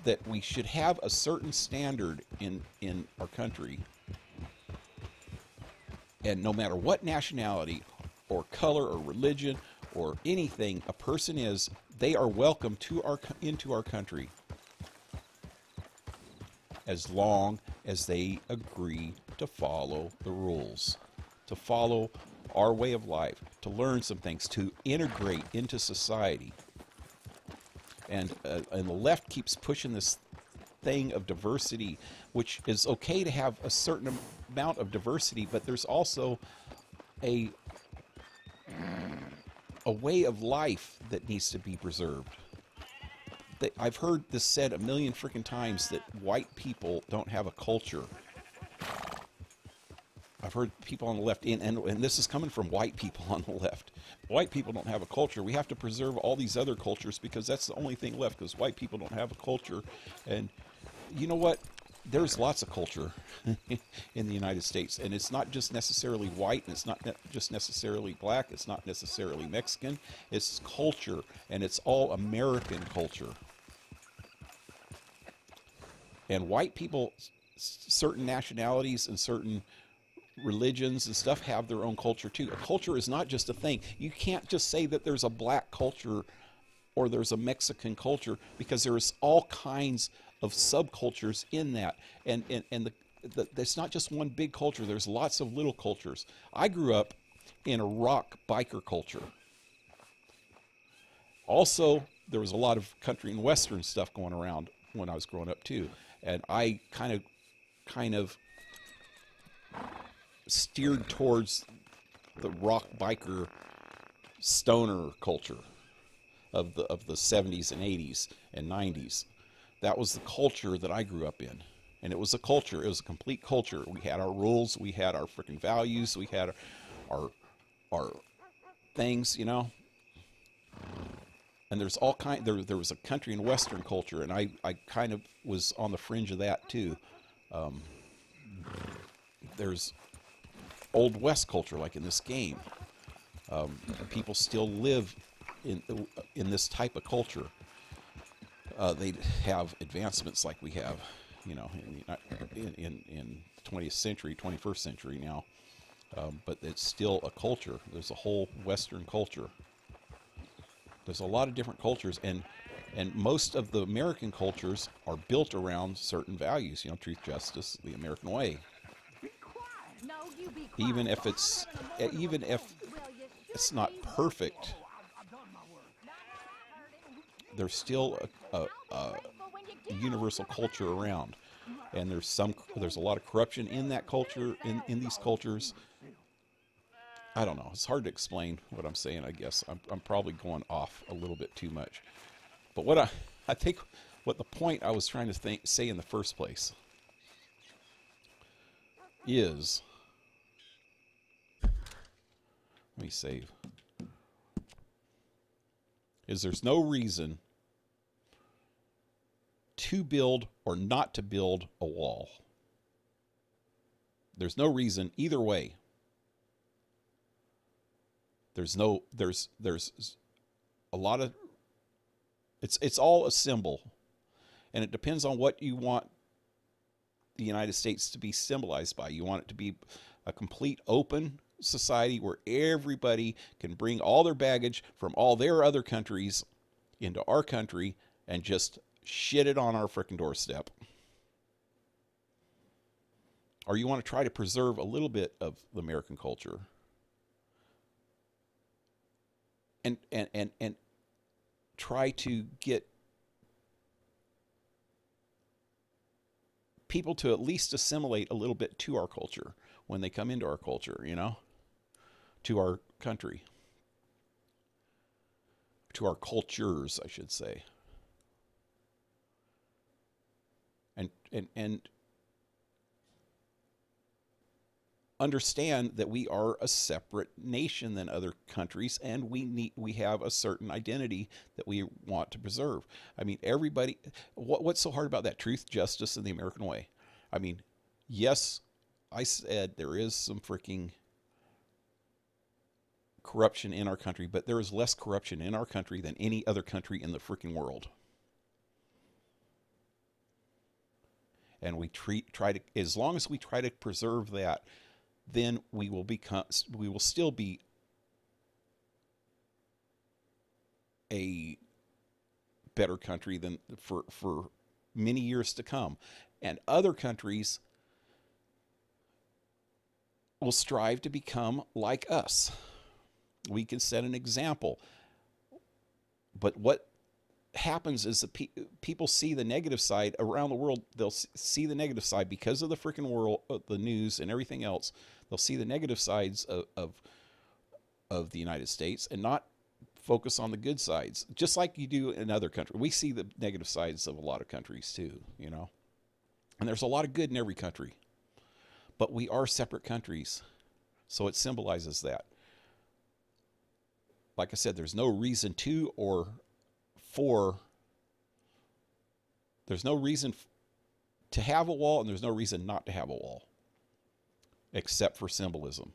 that we should have a certain standard in our country, and no matter what nationality or color or religion or anything a person is, they are welcome into our country as long as they agree to follow the rules, to follow our way of life, to learn some things, to integrate into society. And the left keeps pushing this thing of diversity, which is okay to have a certain amount of diversity, but there's also a way of life that needs to be preserved. I've heard this said a million freaking times that white people don't have a culture. I've heard people on the left, and this is coming from white people on the left. White people don't have a culture. We have to preserve all these other cultures because that's the only thing left, because white people don't have a culture. And you know what? There's lots of culture in the United States, and it's not just necessarily white, and it's not just necessarily black, it's not necessarily Mexican. It's culture, and it's all American culture. And white people, certain nationalities and certain religions and stuff have their own culture too. A culture is not just a thing. You can't just say that there's a black culture or there's a Mexican culture, because there's all kinds of subcultures in that. And it's not just one big culture. There's lots of little cultures. I grew up in a rock biker culture. Also, there was a lot of country and western stuff going around when I was growing up too. And I kind of steered towards the rock biker stoner culture of the 70s and 80s and 90s. That was the culture that I grew up in. And it was a culture. It was a complete culture. We had our rules. We had our freaking values. We had our things, you know. And there's all kind. There was a country and western culture, and I kind of was on the fringe of that too. There's old west culture, like in this game. People still live in this type of culture. They have advancements like we have, you know, in 20th century, 21st century now. But it's still a culture. There's a whole Western culture. There's a lot of different cultures, and most of the American cultures are built around certain values, you know, truth, justice, the American way. Even if it's not perfect, there's still a universal culture around, and there's a lot of corruption in that culture, in these cultures. I don't know. It's hard to explain what I'm saying, I guess. I'm probably going off a little bit too much. But what I think what the point I was trying to say in the first place is me save. Is there's no reason to build or not to build a wall. There's no reason either way. There's a lot of, it's all a symbol, and it depends on what you want the United States to be symbolized by. You want it to be a complete open society where everybody can bring all their baggage from all their other countries into our country and just shit it on our frickin' doorstep. Or you want to try to preserve a little bit of the American culture and try to get people to at least assimilate a little bit to our culture when they come into our culture, you know, to our country, to our cultures, I should say. And understand that we are a separate nation than other countries, and we have a certain identity that we want to preserve. I mean, everybody, what's so hard about that? Truth, justice, and the American way. I mean, yes, I said there is some freaking corruption in our country, but there is less corruption in our country than any other country in the freaking world. And we try to, as long as we try to preserve that, then we will still be a better country than for many years to come. And other countries will strive to become like us. We can set an example. But what happens is the people see the negative side around the world. They'll see the negative side because of the freaking world, the news and everything else. They'll see the negative sides of the United States and not focus on the good sides, just like you do in other countries. We see the negative sides of a lot of countries too, you know. And there's a lot of good in every country, but we are separate countries, so it symbolizes that. Like I said, there's no reason to or for. There's no reason to have a wall, and there's no reason not to have a wall, except for symbolism.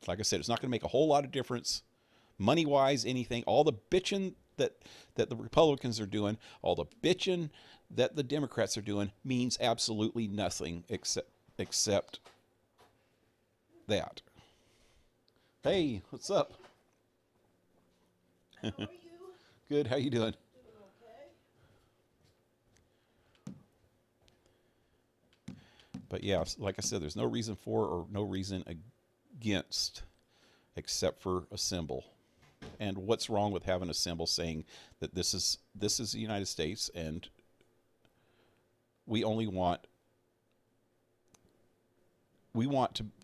Like I said, it's not going to make a whole lot of difference, money-wise, anything. All the bitching that the Republicans are doing, all the bitching that the Democrats are doing, means absolutely nothing except that. Hey, what's up? How are you? Good. How you doing? Doing okay. But yeah, like I said, there's no reason for or no reason against except for a symbol. And what's wrong with having a symbol saying that this is the United States, and we want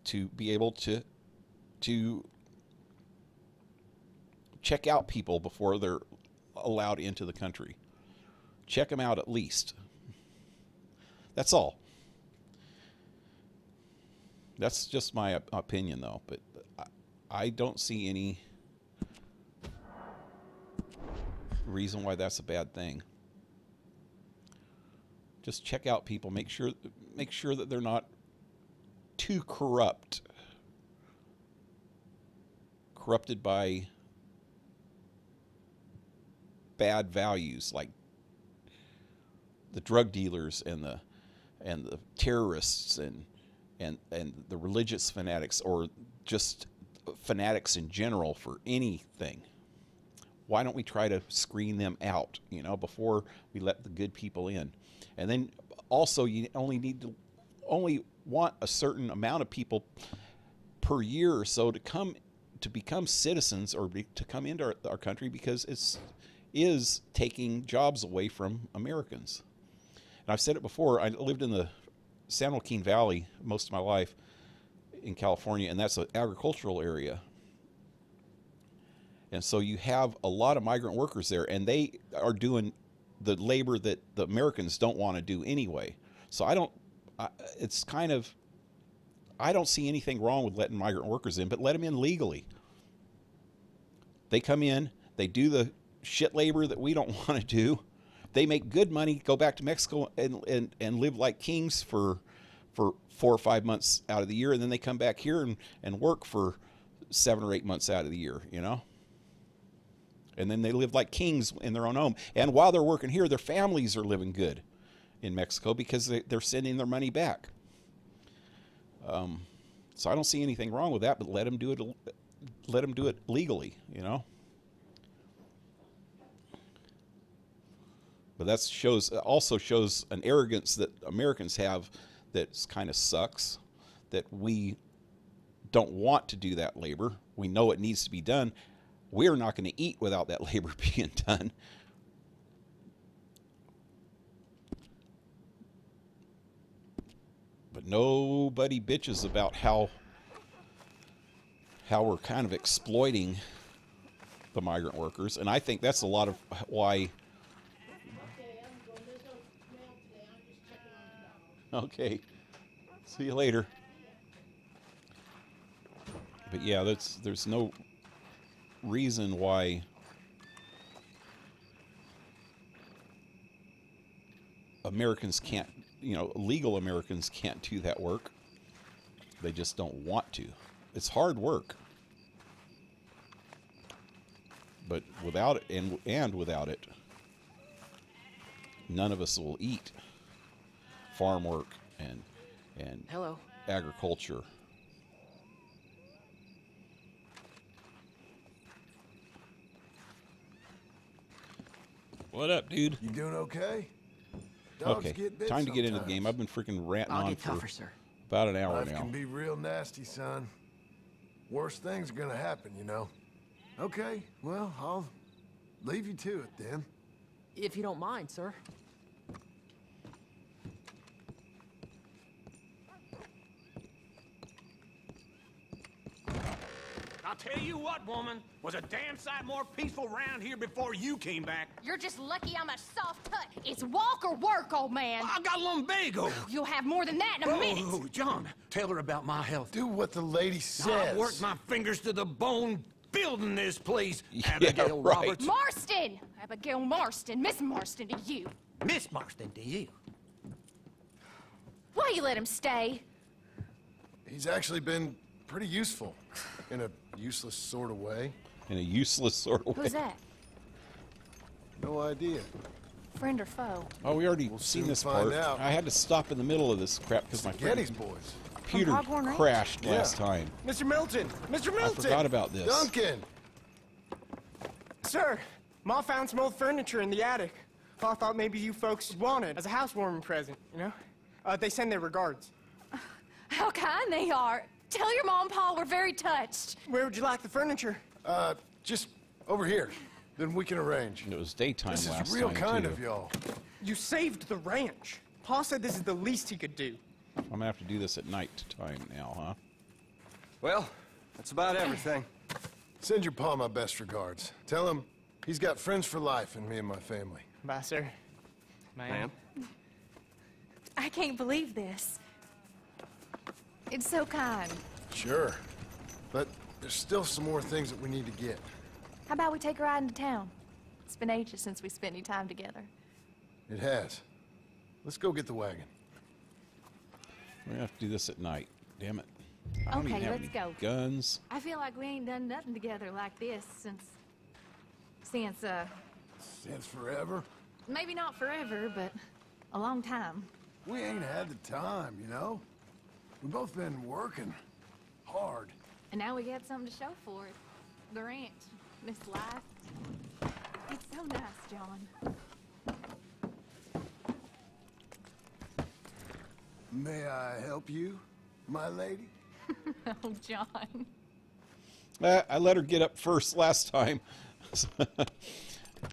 to be able to check out people before they're allowed into the country. Check them out at least. That's all. That's just my opinion, though. But I don't see any reason why that's a bad thing. Just check out people. Make sure that they're not too corrupted by bad values, like the drug dealers and the terrorists and the religious fanatics, or just fanatics in general for anything. Why don't we try to screen them out, you know, before we let the good people in? And then also, you only want a certain amount of people per year or so to become citizens or to come into our country, because is taking jobs away from Americans. And I've said it before, I lived in the San Joaquin Valley most of my life in California, and that's an agricultural area. And so you have a lot of migrant workers there, and they are doing the labor that the Americans don't want to do anyway. So I don't see anything wrong with letting migrant workers in, but let them in legally. They come in, they do the shit labor that we don't want to do. They make good money, go back to Mexico and live like kings for 4 or 5 months out of the year, and then they come back here and work for 7 or 8 months out of the year, you know? And then they live like kings in their own home. And while they're working here, their families are living good in Mexico because they're sending their money back. So I don't see anything wrong with that, but let them do it legally, you know? But that also shows an arrogance that Americans have that kind of sucks, that we don't want to do that labor. We know it needs to be done. We're not going to eat without that labor being done. But nobody bitches about how we're kind of exploiting the migrant workers. And I think that's a lot of why... Okay. See you later. But yeah, there's no reason why Americans can't, you know, legal Americans can't do that work. They just don't want to. It's hard work. But without it, and without it, none of us will eat. Farm work and Hello. Agriculture. What up, dude? You doing okay? Dogs Okay, get bit time to get into the sometimes. game. I've been freaking ranting I'll on get for tougher, sir. about an hour Life now. can be real nasty, son. Worst things are gonna happen, you know. Okay, well, I'll leave you to it then. If you don't mind, sir. I'll tell you what, woman, was a damn sight more peaceful round here before you came back. You're just lucky I'm a soft cut. It's walk or work, old man. I got lumbago. You'll have more than that in a minute. Oh, John, tell her about my health. Do what the lady says. I've worked my fingers to the bone building this place. Yeah, Abigail right. Roberts. Marston! Abigail Marston. Miss Marston to you. Miss Marston, to you. Why you let him stay? He's actually been pretty useful. In a useless sort of way. In a useless sort of way. Who's that? No idea. Friend or foe? Oh, we already We'll seen soon this find part. out. I had to stop in the middle of this crap because my Getty's freaking boys. computer Foghorn Ranch? crashed Yeah. last time. Mr. Milton! Mr. I Milton! forgot about this. Duncan! Sir, Ma found some old furniture in the attic. Pa thought maybe you folks would want it as a housewarming present, you know? They send their regards. How kind they are. Tell your mom and pa we're very touched. Where would you like the furniture? Just over here. Then we can arrange. It was daytime This last is real time, kind too. of y'all. You saved the ranch. Pa said this is the least he could do. I'm going to have to do this at night time now, huh? Well, that's about everything. Send your pa my best regards. Tell him he's got friends for life in me and my family. Bye, sir. Ma'am? I can't believe this. It's so kind. Sure. But there's still some more things that we need to get. How about we take a ride into town? It's been ages since we spent any time together. It has. Let's go get the wagon. We're going to have to do this at night. Damn it. I don't Okay, even have let's any go. guns. I feel like we ain't done nothing together like this since Since forever. maybe not forever, but a long time. We ain't had the time, you know? We've both been working hard. And now we got something to show for it. The ranch, this life. It's so nice, John. May I help you, my lady? Oh, John. I let her get up first last time.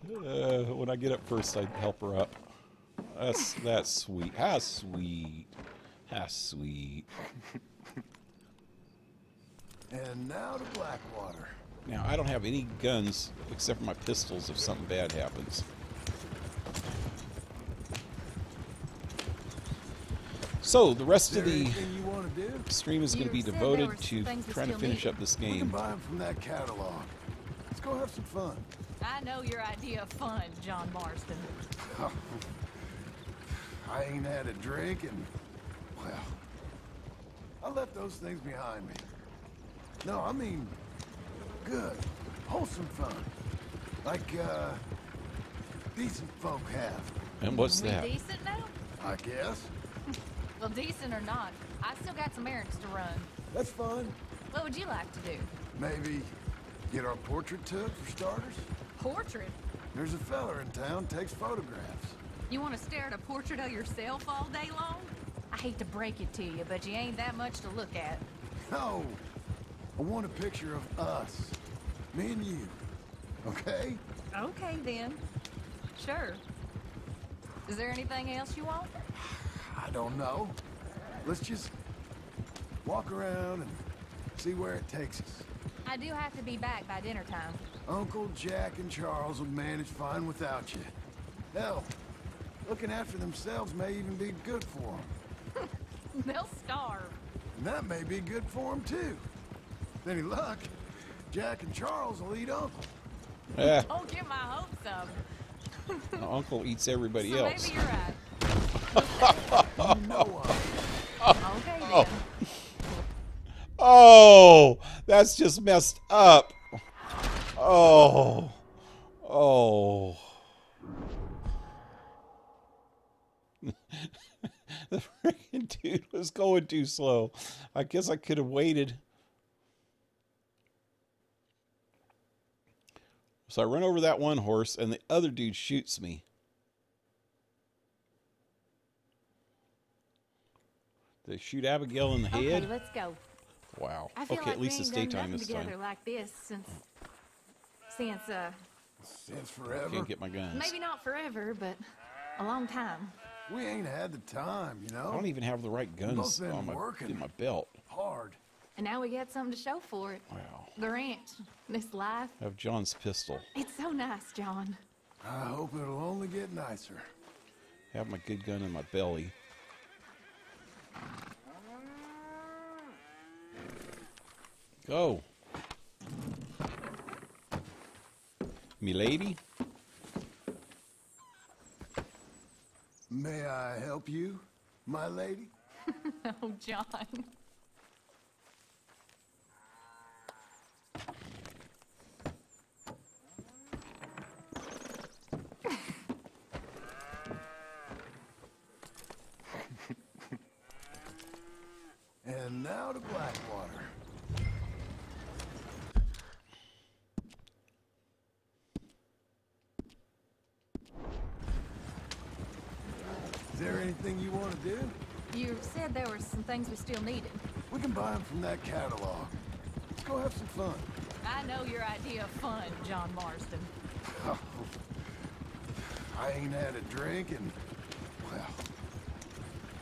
When I get up first, I help her up. That's sweet. How sweet. How sweet. And now to Blackwater. Now, I don't have any guns except for my pistols if something bad happens. So, the rest of the Anything you want to do? stream is going to be You said there devoted were to things we trying to still finish need. up this We can game. buy them from that catalog. It's Let's go have some fun. I know your idea of fun, John Marston. I ain't had a drink and, well, I left those things behind me. No, I mean, good, wholesome fun. Like, decent folk have. And what's We that? decent now? I guess. Well, decent or not, I still got some errands to run. That's fun. What would you like to do? Maybe get our portrait took for starters? Portrait? There's a feller in town takes photographs. You want to stare at a portrait of yourself all day long? I hate to break it to you, but you ain't that much to look at. No, I want a picture of us. Me and you. Okay? Okay, then. Sure. Is there anything else you want? I don't know. Let's just walk around and see where it takes us. I do have to be back by dinner time. Uncle Jack and Charles will manage fine without you. Hell, looking after themselves may even be good for them. They'll starve. And that may be good for them, too. With any luck, Jack and Charles will eat Uncle. Yeah, Don't get my hopes up. my uncle eats everybody So else. maybe you're right. You know Okay, then. Oh, that's just messed up. Oh, oh. The freaking dude was going too slow. I guess I could have waited. So I run over that one horse, and the other dude shoots me. They shoot Abigail in the Okay, head. let's go. Wow. I feel Okay, like at least we it's ain't done daytime nothing this together time. like this since Since forever. Can't get my guns. maybe not forever, but a long time. We ain't had the time, you know? I don't even have the right guns both been on working. in my belt. Hard. And now we got something to show for it. Wow. The ranch, this life. I have John's pistol. It's so nice, John. I hope it'll only get nicer. Have my good gun in my belly. Go. Me lady? May I help you, my lady? Oh, John. And now to Blackwater. Is there anything you want to do? You said there were some things we still needed. We can buy them from that catalog. Let's go have some fun. I know your idea of fun, John Marston. Oh, I ain't had a drink and, well...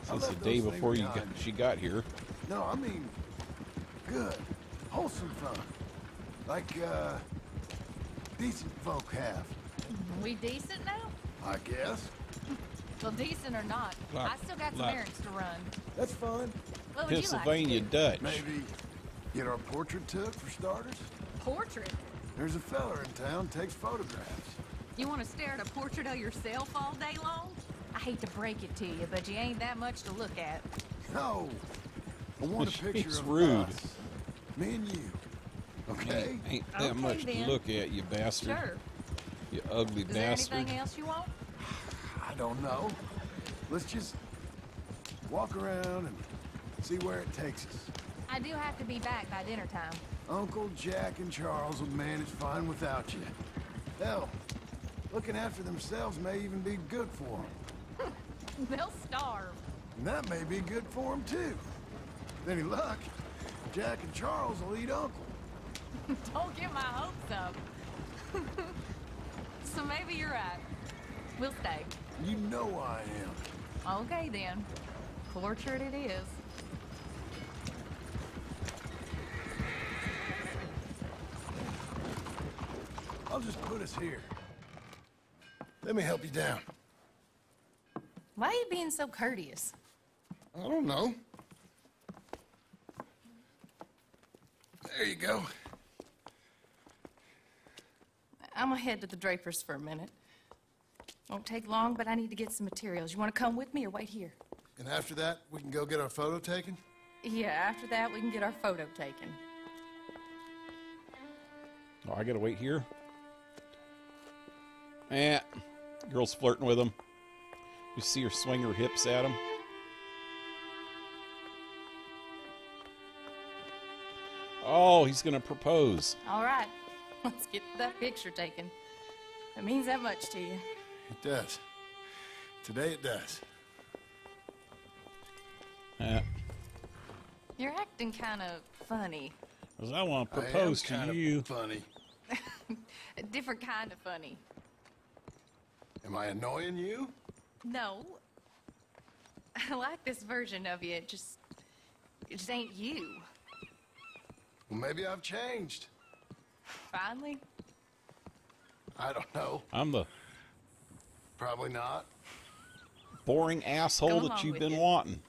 I Since the left day those before things behind me. she got here. No, I mean, good, wholesome fun. Like, decent folk have. We decent now? I guess. Well, decent or not, Like- I still got some like- errands to run. That's fun. What would Pennsylvania you like to Dutch. Maybe get our portrait took for starters? do? Portrait? There's a feller in town takes photographs. You want to stare at a portrait of yourself all day long? I hate to break it to you, but you ain't that much to look at. No, I want a picture She's of rude. us. Me and you. Okay? Ain't that Okay, much then. to look at, you bastard. Sure. You ugly Is there bastard. anything else you want? I don't know. Let's just walk around and see where it takes us. I do have to be back by dinner time. Uncle Jack and Charles will manage fine without you. Hell, looking after themselves may even be good for them. They'll starve. And that may be good for them, too. With any luck, Jack and Charles will eat Uncle. Don't get my hopes up. So maybe you're right. We'll stay. You know I am. Okay, then. Portrait it is. I'll just put us here. Let me help you down. Why are you being so courteous? I don't know. There you go. I'm gonna head to the Drapers for a minute. Won't take long, but I need to get some materials. You want to come with me or wait here? And after that, we can go get our photo taken? Yeah, after that, we can get our photo taken. Oh, I gotta wait here? Girl's flirting with him. You see her swing her hips at him. Oh, he's gonna propose. All right, let's get that picture taken. It means that much to you. It does. Today it does. You're acting kind of funny. 'Cause I want to propose to you. Funny. A different kind of funny. Am I annoying you? No. I like this version of you. It just ain't you. Well, maybe I've changed. Finally? I don't know. I'm the Probably not. boring asshole Go that along you've with been it. wanting.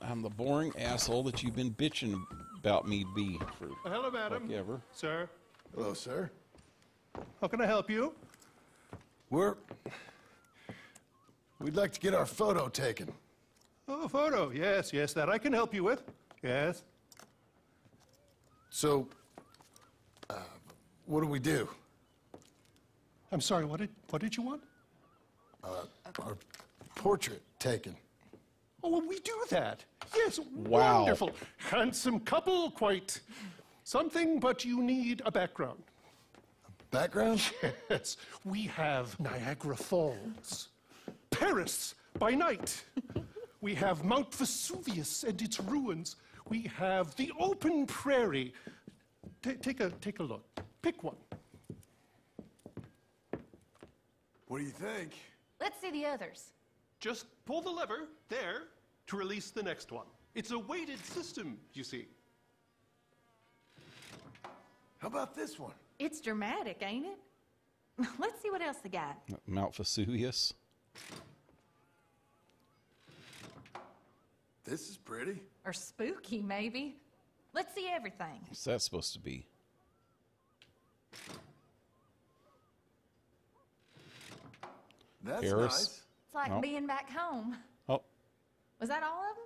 I'm the boring asshole that you've been bitching about me to be for Hello, madam. ever. Sir, Hello, sir. how can I help you? We'd like to get our photo taken. Oh, a photo. Yes, yes, that I can help you with. Yes. So, what do we do? I'm sorry, what did you want? Our portrait taken. Oh, well, we do that. Yes, Wow. wonderful. Handsome couple, quite something, but you need a background. Background? Yes, we have Niagara Falls, Paris by night. We have Mount Vesuvius and its ruins. We have the open prairie. Take a look. Pick one. What do you think? Let's see the others. Just pull the lever there to release the next one. It's a weighted system, you see. How about this one? It's dramatic, ain't it? Let's see what else they got. Mount Vesuvius. This is pretty. Or spooky, maybe. Let's see everything. What's that supposed to be? That's Paris? nice. It's like Nope. being back home. Oh, Was that all of them?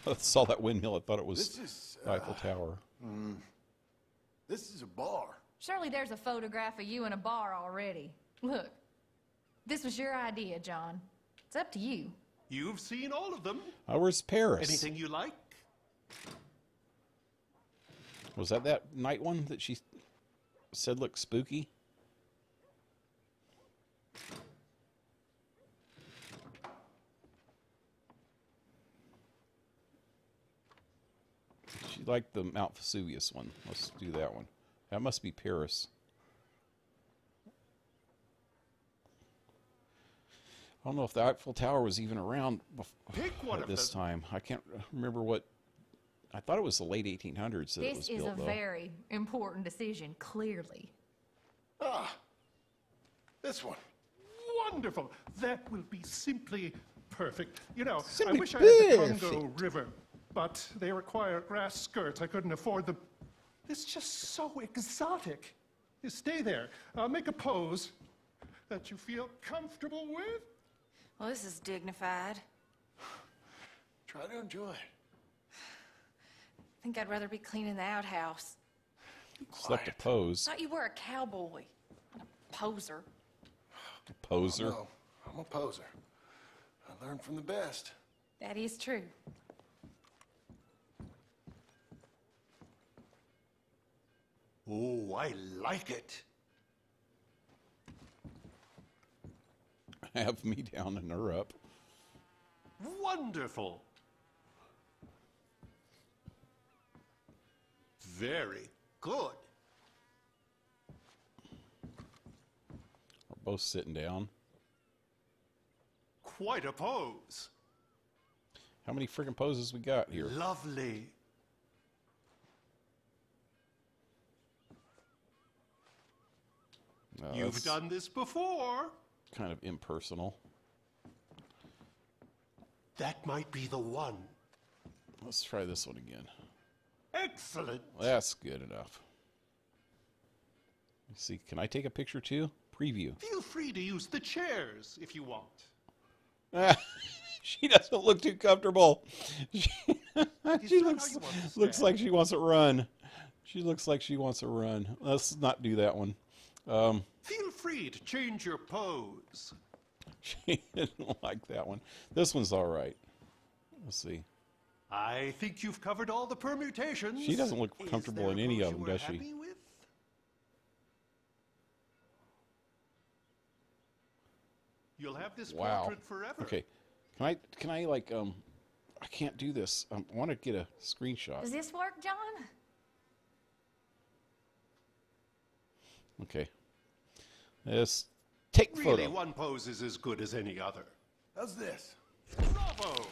I saw that windmill. I thought it was This is, the Eiffel Tower. This is a bar. Surely there's a photograph of you in a bar already. Look, this was your idea, John. It's up to you. You've seen all of them. Oh, where's Paris? Anything you like? Was that night one that she said looked spooky? She liked the Mount Vesuvius one. Let's do that one. That must be Paris. I don't know if the Eiffel Tower was even around Pick one at of this them. time. I can't remember what. I thought it was the late 1800s that it was This is built, a though. very important decision, clearly. This one. Wonderful. That will be simply perfect. You know, Simply I wish I had the perfect. Congo River, but they require grass skirts. I couldn't afford them. It's just so exotic. You stay there. Make a pose that you feel comfortable with. Well, this is dignified. Try to enjoy it. I think I'd rather be cleaning the outhouse. Select a pose. Thought you were a cowboy, not a poser. A poser. No, I'm a poser. I learned from the best. That is true. Oh, I like it. Have me down and her up. Wonderful. Very good. We're both sitting down. Quite a pose. How many freaking poses we got here? Lovely. You've that's done this before. kind of impersonal. That might be the one. Let's try this one again. Excellent. That's good enough. Let's see. Can I take a picture too? Preview. Feel free to use the chairs if you want. She doesn't look too comfortable. She not how looks like she wants to run. She looks like she wants to run. Let's not do that one. Feel free to change your pose. She didn't like that one. This one's all right. Let's see. I think you've covered all the permutations. She doesn't look comfortable in any of them, does she? You'll have this Wow. portrait forever. Okay. Can I like I can't do this. I want to get a screenshot. Does this work, John? Okay. Let's take Really, photo. one pose is as good as any other. How's this? Bravo!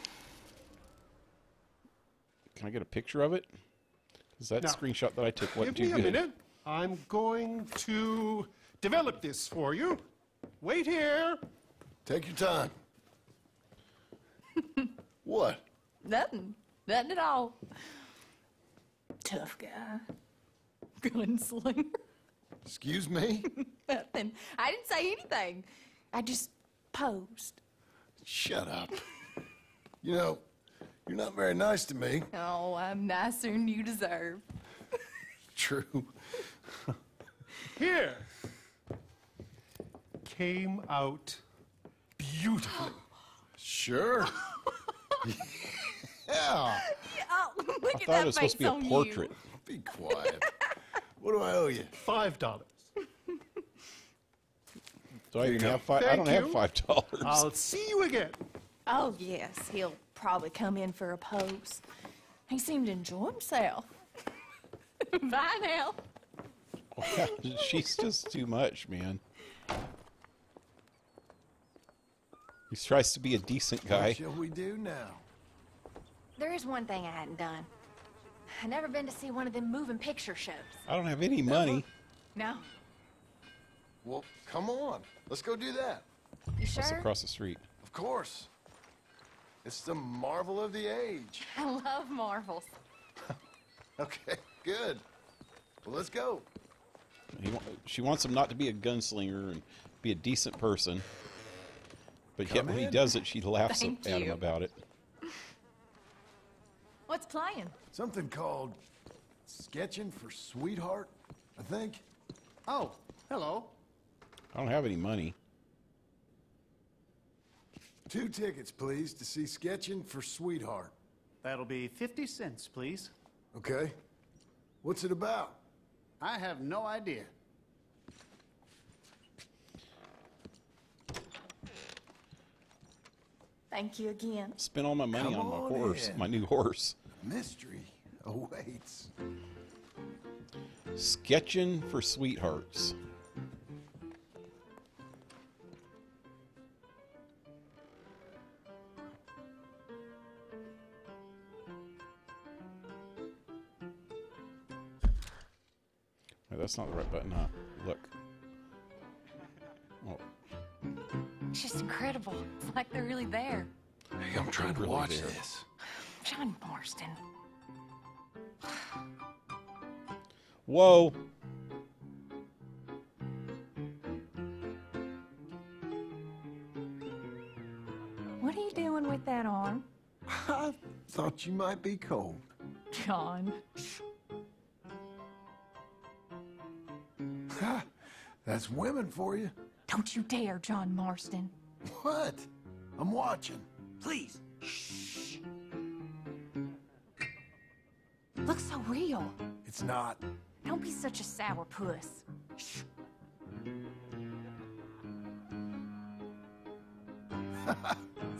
Can I get a picture of it? Because that Now, screenshot that I took wasn't Give too me a good. minute. I'm going to develop this for you. Wait here. Take your time. What? Nothing. Nothing at all. Tough guy. Gunslinger. Excuse me? Nothing. I didn't say anything. I just posed. Shut up. You know, you're not very nice to me. Oh, I'm nicer than you deserve. True. Here. Came out beautifully. Sure. Yeah. Oh, look I at thought that it was supposed to be face a on portrait. Be quiet. What do I owe you? $5. Do I even have five? I don't have $5. I'll see you again. Oh, yes. He'll probably come in for a pose. He seemed to enjoy himself. Bye now. Wow, she's just too much, man. He tries to be a decent guy. What shall we do now? There is one thing I hadn't done. I've never been to see one of them moving picture shows. I don't have any money. No? Well, come on. Let's go do that. You That's sure? across the street. Of course. It's the marvel of the age. I love marvels. Okay, good. Well, let's go. She wants him not to be a gunslinger and be a decent person. But yet Come when he in. does it, she laughs at Thank him you. about it. What's playing? Something called Sketching for Sweetheart, I think. Oh, hello. I don't have any money. 2 tickets, please, to see Sketching for Sweetheart. That'll be 50 cents, please. Okay. What's it about? I have no idea. Thank you again. Spent all my money Come on my on horse, in. my new horse. Mystery awaits. Sketching for Sweethearts. Wait, that's not the right button, huh? Look. Oh, It's just incredible. It's like they're really there. Hey, I'm trying to Really watch there. this. John Marston. whoa! What are you doing with that arm? I thought you might be cold. John. Ha! That's women for you. Don't you dare, John Marston. What? I'm watching. Please. Looks so real. It's not. Don't be such a sourpuss.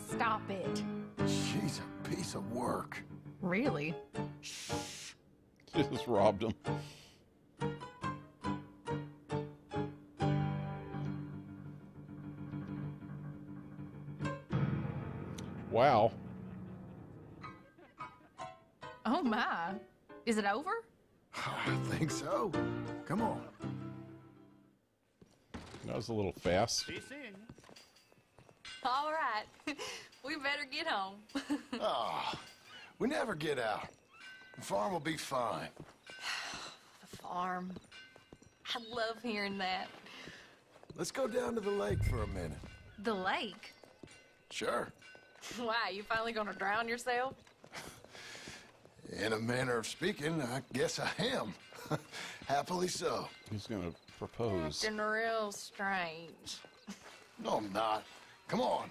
Stop it. She's a piece of work. Really? Just robbed him. Wow. Oh my. Is it over? I think so. Come on. That was a little fast. Be seeing you. All right. We better get home. Ah, we never get out. The farm will be fine. The farm. I love hearing that. Let's go down to the lake for a minute. The lake? Sure. Why, you finally gonna drown yourself? In a manner of speaking, I guess I am. Happily so. He's gonna propose. Acting real strange. No, I'm not. Come on.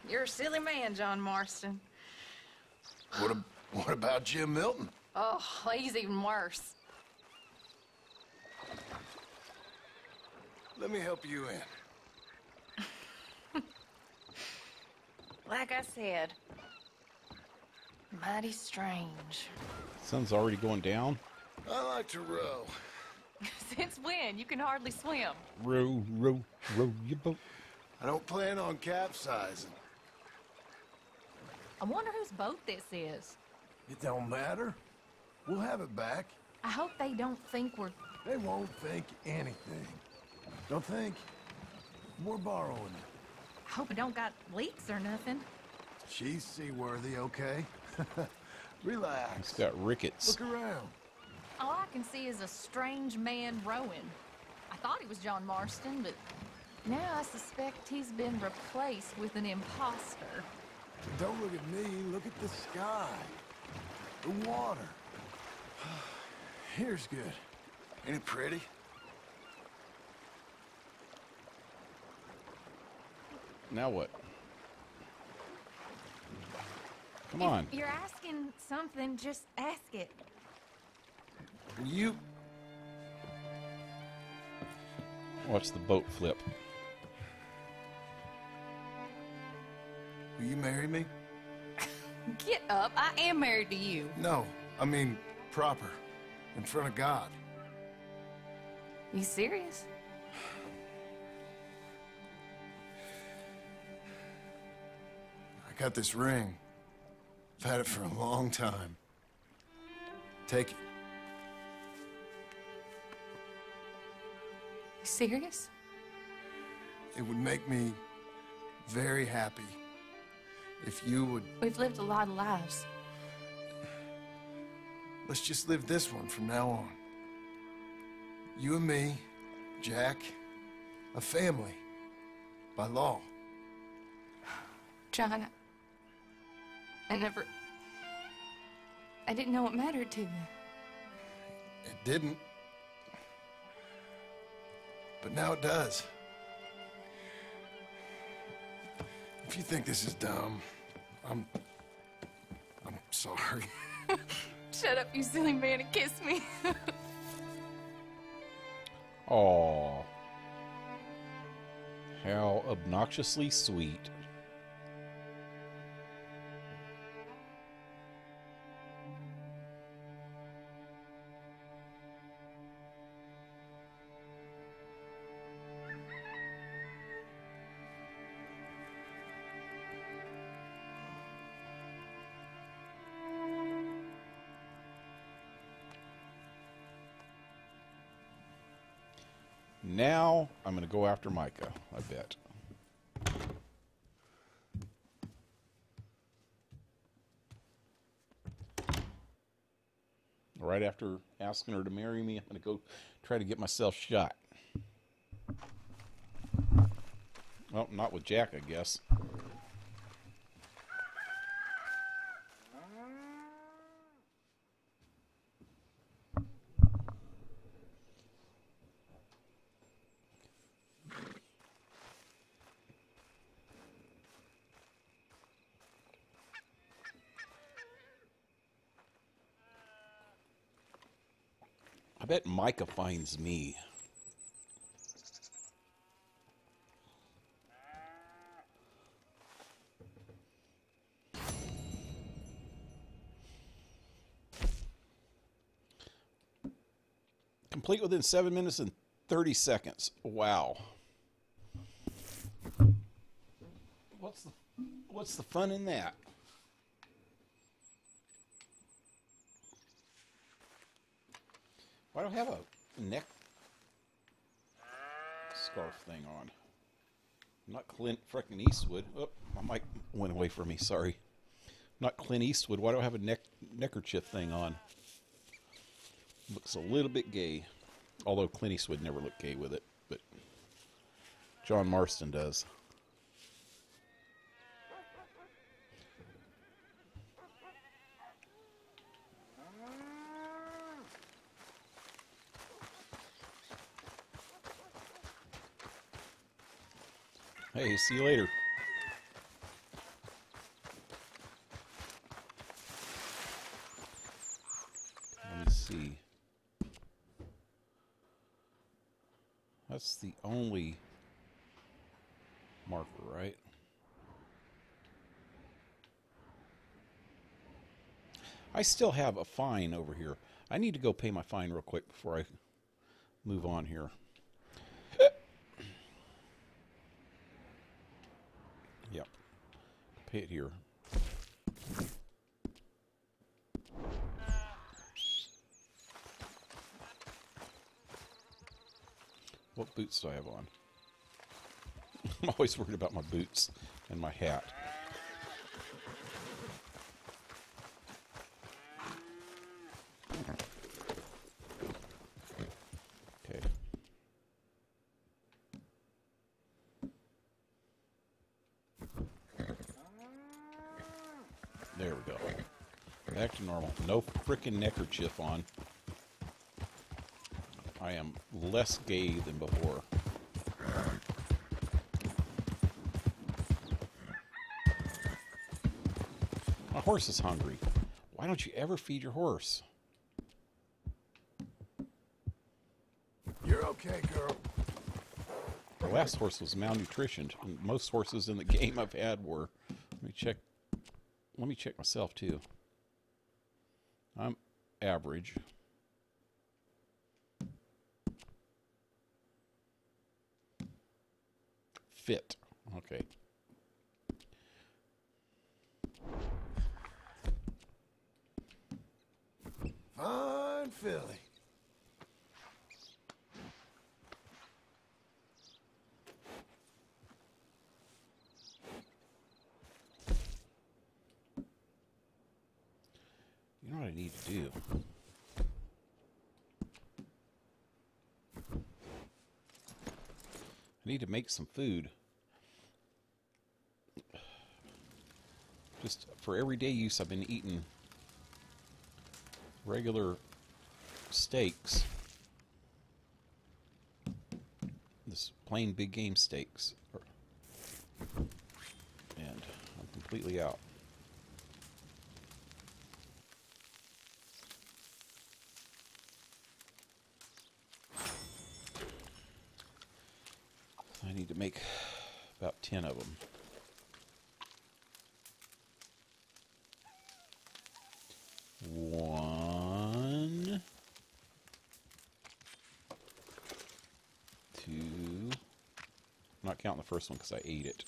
You're a silly man, John Marston. What about Jim Milton? Oh, he's even worse. Let me help you in. Like I said, mighty strange. Sun's already going down. I like to row. Since when? You can hardly swim. Row, row, row your boat. I don't plan on capsizing. I wonder whose boat this is. It don't matter. We'll have it back. I hope they don't think we're... They won't think anything. Don't think. We're borrowing it. I hope it don't got leaks or nothing. She's seaworthy, okay? Relax. It's got rickets. Look around. All I can see is a strange man rowing. I thought he was John Marston, but now I suspect he's been replaced with an imposter. Don't look at me. Look at the sky. The water. Here's good. Ain't it pretty? Now what? Come on. If you're asking something, just ask it. You... Watch the boat flip. Will you marry me? Get up. I am married to you. No, I mean proper. In front of God. You serious? I got this ring. I've had it for a long time. Take it. You serious? It would make me very happy if you would... We've lived a lot of lives. Let's just live this one from now on. You and me, Jack, a family, by law. John, I didn't know it mattered to you. It didn't. But now it does. If you think this is dumb, I'm sorry. Shut up, you silly man, and kiss me. Aw. How obnoxiously sweet. Now I'm going to go after Micah, I bet. Right after asking her to marry me, I'm going to go try to get myself shot. Well, not with Jack, I guess. I bet Micah finds me. Complete within 7 minutes and 30 seconds. Wow. What's the fun in that? Why do I have a neck scarf thing on? I'm not Clint frickin' Eastwood. Oh, my mic went away from me, sorry. Not Clint Eastwood. Why do I have a neckerchief thing on? Looks a little bit gay. Although Clint Eastwood never looked gay with it, but John Marston does. Hey, see you later. Let me see. That's the only marker, right? I still have a fine over here. I need to go pay my fine real quick before I move on here. Yep. Pay it here. What boots do I have on? I'm always worried about my boots and my hat. Okay. There we go. Back to normal. No frickin' neckerchief on. I am less gay than before. My horse is hungry. Why don't you ever feed your horse? You're okay, girl. The last horse was malnutritioned. And most horses in the game I've had were. Let me check myself too. I'm average. Fit. Okay. Fine filly. You know what I need to do? I need to make some food. Just for everyday use, I've been eating regular steaks. This plain big game steaks. And I'm completely out. I need to make about 10 of them. One, two. I'm not counting the first one because I ate it.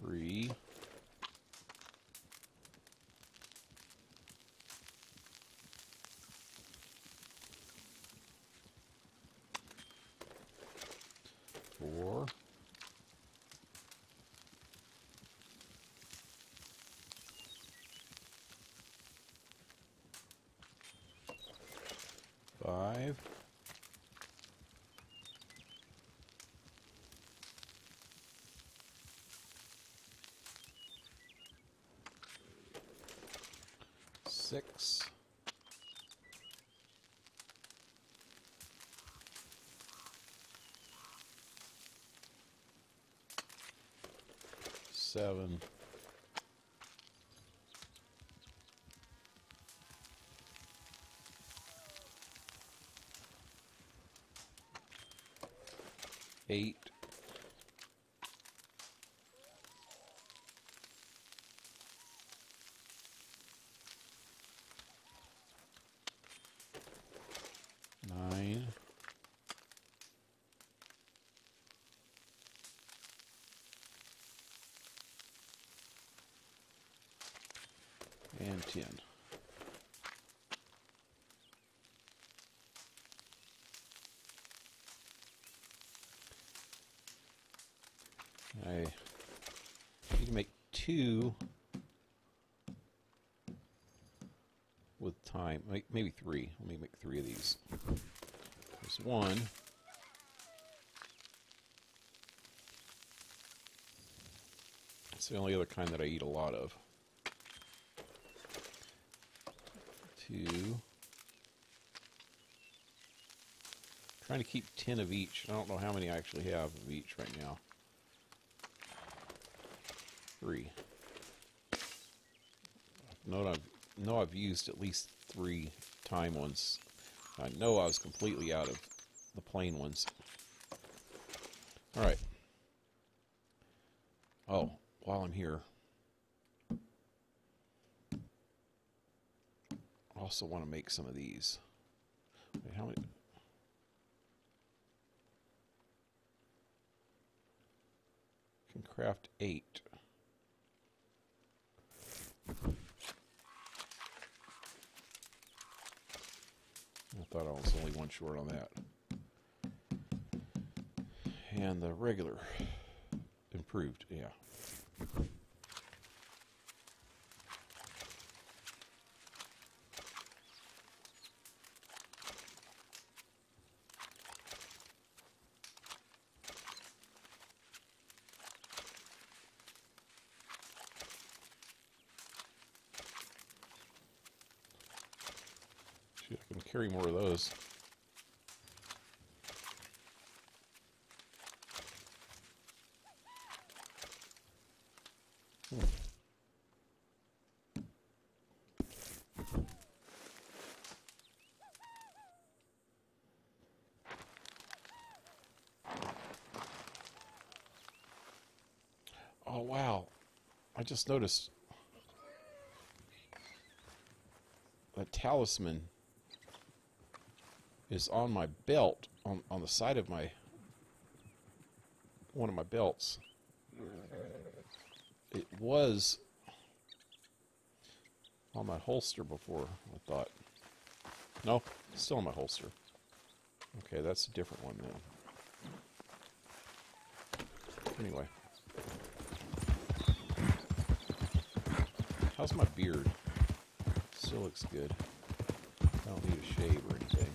Three. Four. 5. 6. 7. 8. 9. 10. I need to make 2 with time. Maybe 3. Let me make 3 of these. There's 1. It's the only other kind that I eat a lot of. 2. Trying to keep 10 of each. I don't know how many I actually have of each right now. 3. I know I've used at least 3 time ones. I know I was completely out of the plain ones. All right. Oh, while I'm here, I also want to make some of these. Wait, how many? Can craft 8. I thought I was only 1 short on that. And the regular improved, yeah. Shoot, I can carry more of those. Oh, wow. I just noticed that talisman is on my belt, on the side of my, one of my belts. It was on my holster before, I thought. No, it's still in my holster. Okay, that's a different one then. Anyway. How's my beard? Still looks good. I don't need a shave or anything.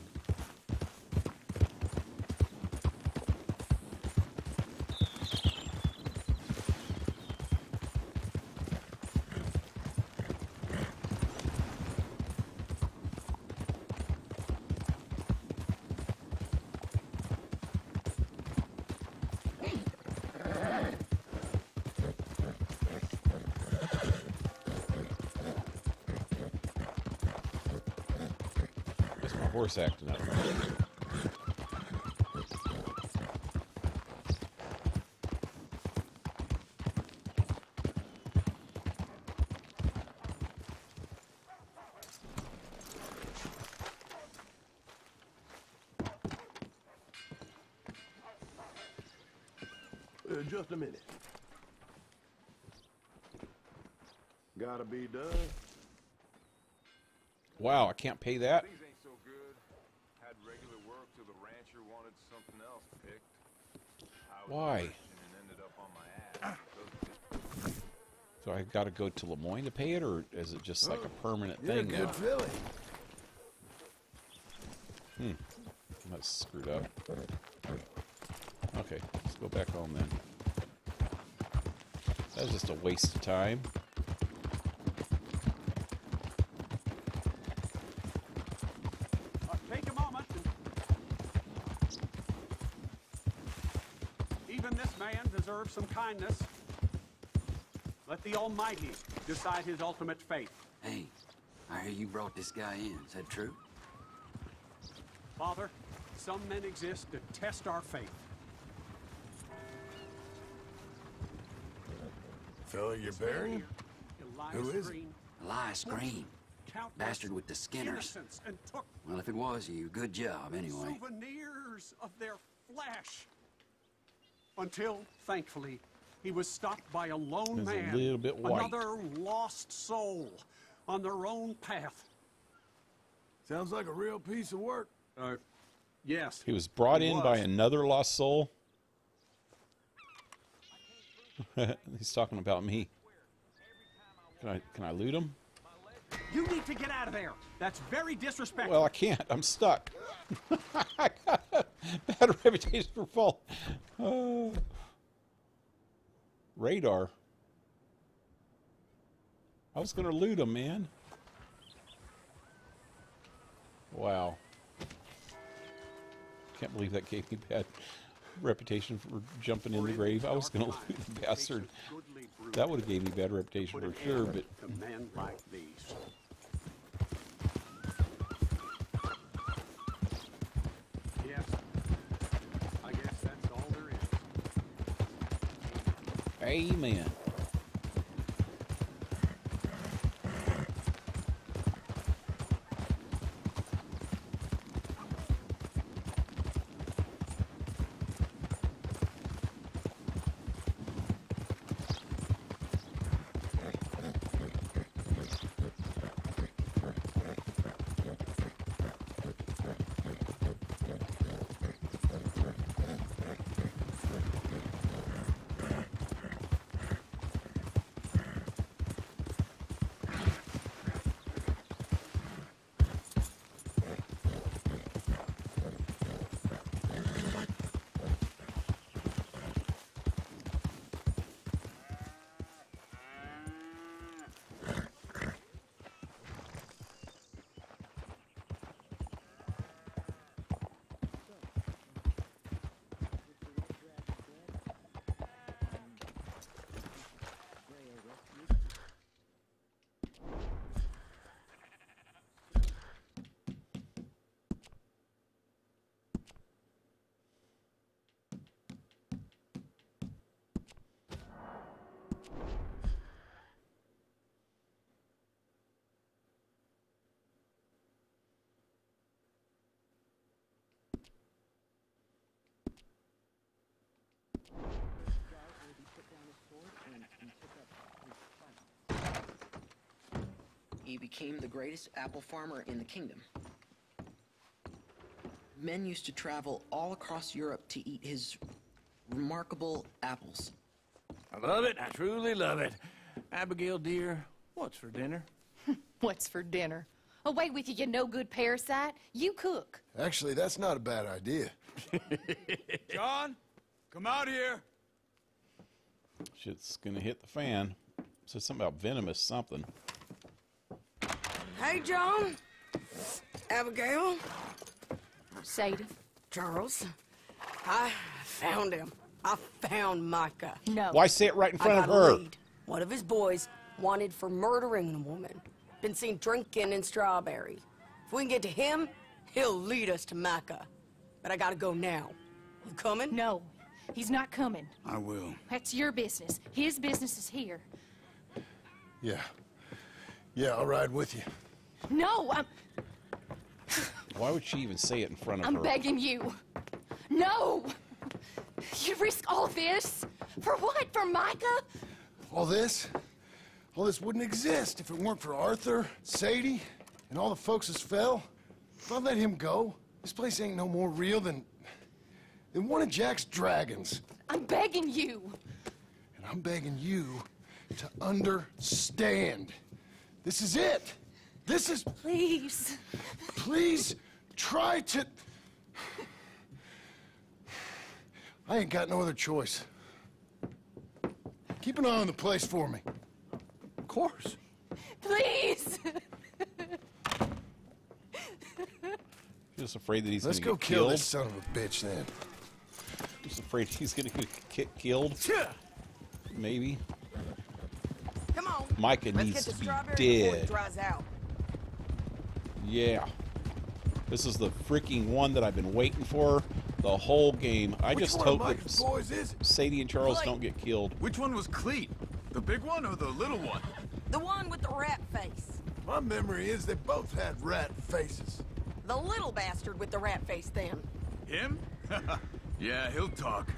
Horse acting up. Just a minute. Gotta be done. Wow, I can't pay that? Things ain't so good. Had regular work till the rancher wanted something else picked. Why? And ended up on my ass. So I got to go to Lemoyne to pay it, or is it just like a permanent thing You're a now? good filly. That's screwed up. Okay, let's go back home then. That was just a waste of time. Take a moment. Even this man deserves some kindness. Let the Almighty decide his ultimate fate. Hey, I hear you brought this guy in. Is that true? Father, some men exist to test our faith. Fella you're burying? Who is it? Elias Green. Bastard with the Skinners. And took Well, if it was you, good job anyway. souvenirs of their flesh. Until, thankfully, he was stopped by a lone It's a man. little bit white. Another lost soul on their own path. Sounds like a real piece of work. Yes. He was brought in by another lost soul. He's talking about me. Can I loot him? You need to get out of there. That's very disrespectful. Well, I can't. I'm stuck. I got a bad reputation for fall. Radar. I was gonna loot him, man. Wow. Can't believe that gave me bad reputation for jumping in the grave. I was gonna loot the bastard. That would have gave me bad reputation for sure, but men like these. Yes. I guess that's all there is. amen. He became the greatest apple farmer in the kingdom. Men used to travel all across Europe to eat his remarkable apples. I love it. I truly love it. Abigail, dear, what's for dinner? What's for dinner? Away with you, you no-good parasite. You cook. Actually, that's not a bad idea. John, come out here. Shit's gonna hit the fan. Says something about venomous something. Hey, John. Abigail. Sadie. Charles. I found him. I found Micah. No. Why say it right in front I of got a her? lead. One of his boys wanted for murdering a woman. Been seen drinking in Strawberry. If we can get to him, he'll lead us to Micah. But I gotta go now. You coming? No, he's not coming. I will. That's your business. His business is here. Yeah. Yeah, I'll ride with you. No, Why would she even say it in front of I'm her? begging you. No! You risk all this? For what? For Micah? All this wouldn't exist if it weren't for Arthur, Sadie, and all the folks that fell. If I let him go, this place ain't no more real than one of Jack's dragons. I'm begging you. And I'm begging you to understand. This is it. This is... Please. Please try to... I ain't got no other choice. Keep an eye on the place for me. Of course. Please. Just afraid that he's Let's gonna go get kill killed. this son of a bitch then. Just afraid he's gonna get killed. Maybe. Come on. Micah Let's needs get to the be strawberry before it dead. dries out. Yeah. This is the freaking one that I've been waiting for the whole game. I Which just one of hope that Micah's boys is it? Sadie and Charles Blake. don't get killed. Which one was Cleet? The big one or the little one? The one with the rat face. My memory is they both had rat faces. The little bastard with the rat face then. Him? Yeah, he'll talk.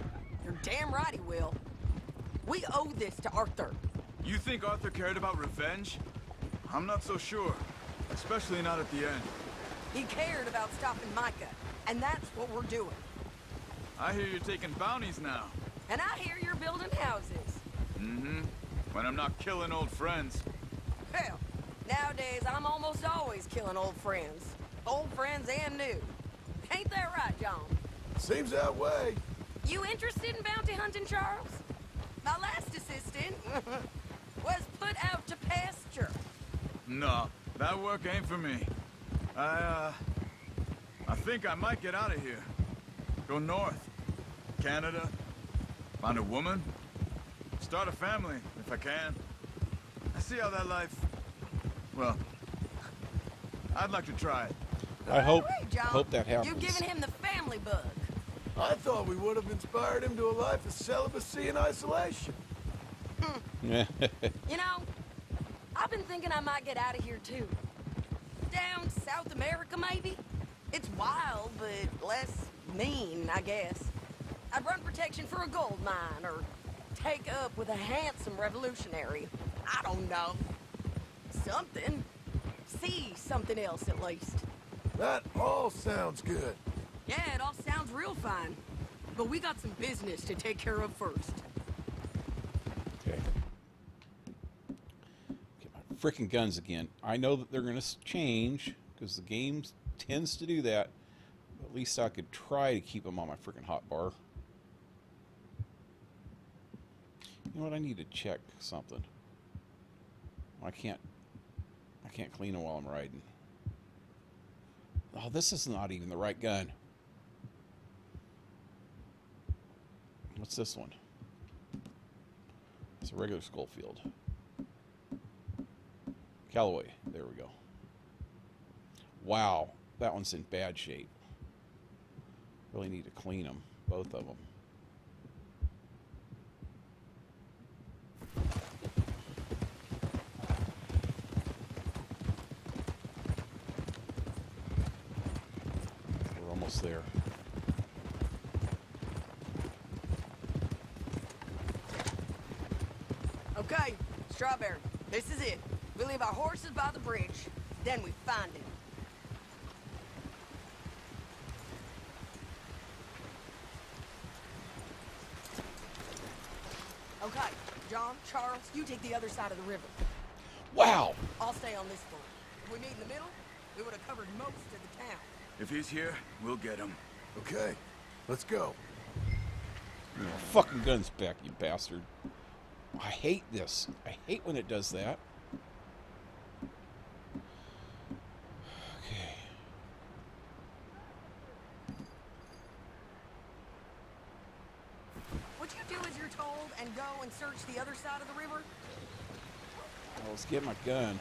You're damn right he will. We owe this to Arthur. You think Arthur cared about revenge? I'm not so sure. Especially not at the end. He cared about stopping Micah, and that's what we're doing. I hear you're taking bounties now. And I hear you're building houses. Mm-hmm. When I'm not killing old friends. Hell, nowadays I'm almost always killing old friends. Old friends and new. Ain't that right, John? Seems that way. You interested in bounty hunting, Charles? My last assistant was put out to pasture. No, that work ain't for me. I think I might get out of here. Go north. Canada. Find a woman. Start a family, if I can. I see how that life... Well, I'd like to try it. I hope John, that happens. you've given him the family bug. I thought we would have inspired him to a life of celibacy and isolation. You know, I've been thinking I might get out of here too. Down South America, maybe? It's wild, but less mean, I guess. I'd run protection for a gold mine, or take up with a handsome revolutionary. I don't know. Something. See something else, at least. That all sounds good. Yeah, it all sounds real fine. But we got some business to take care of first. Okay. Get my frickin' guns again. I know that they're going to change, because the game tends to do that. But at least I could try to keep them on my frickin' hotbar. You know what? I need to check something. I can't clean them while I'm riding. Oh, this is not even the right gun. What's this one? It's a regular Schofield. Callaway. There we go. Wow, that one's in bad shape. Really need to clean them, both of them. We're almost there. Okay, Strawberry, this is it. We leave our horses by the bridge, then we find him. Okay, John, Charles, you take the other side of the river. Wow! I'll stay on this floor. If we meet in the middle, we would have covered most of the town. If he's here, we'll get him. Okay, let's go. Your fucking guns back, you bastard. I hate this. I hate when it does that. Okay. Would you do as you're told and go and search the other side of the river? Well, let's get my gun.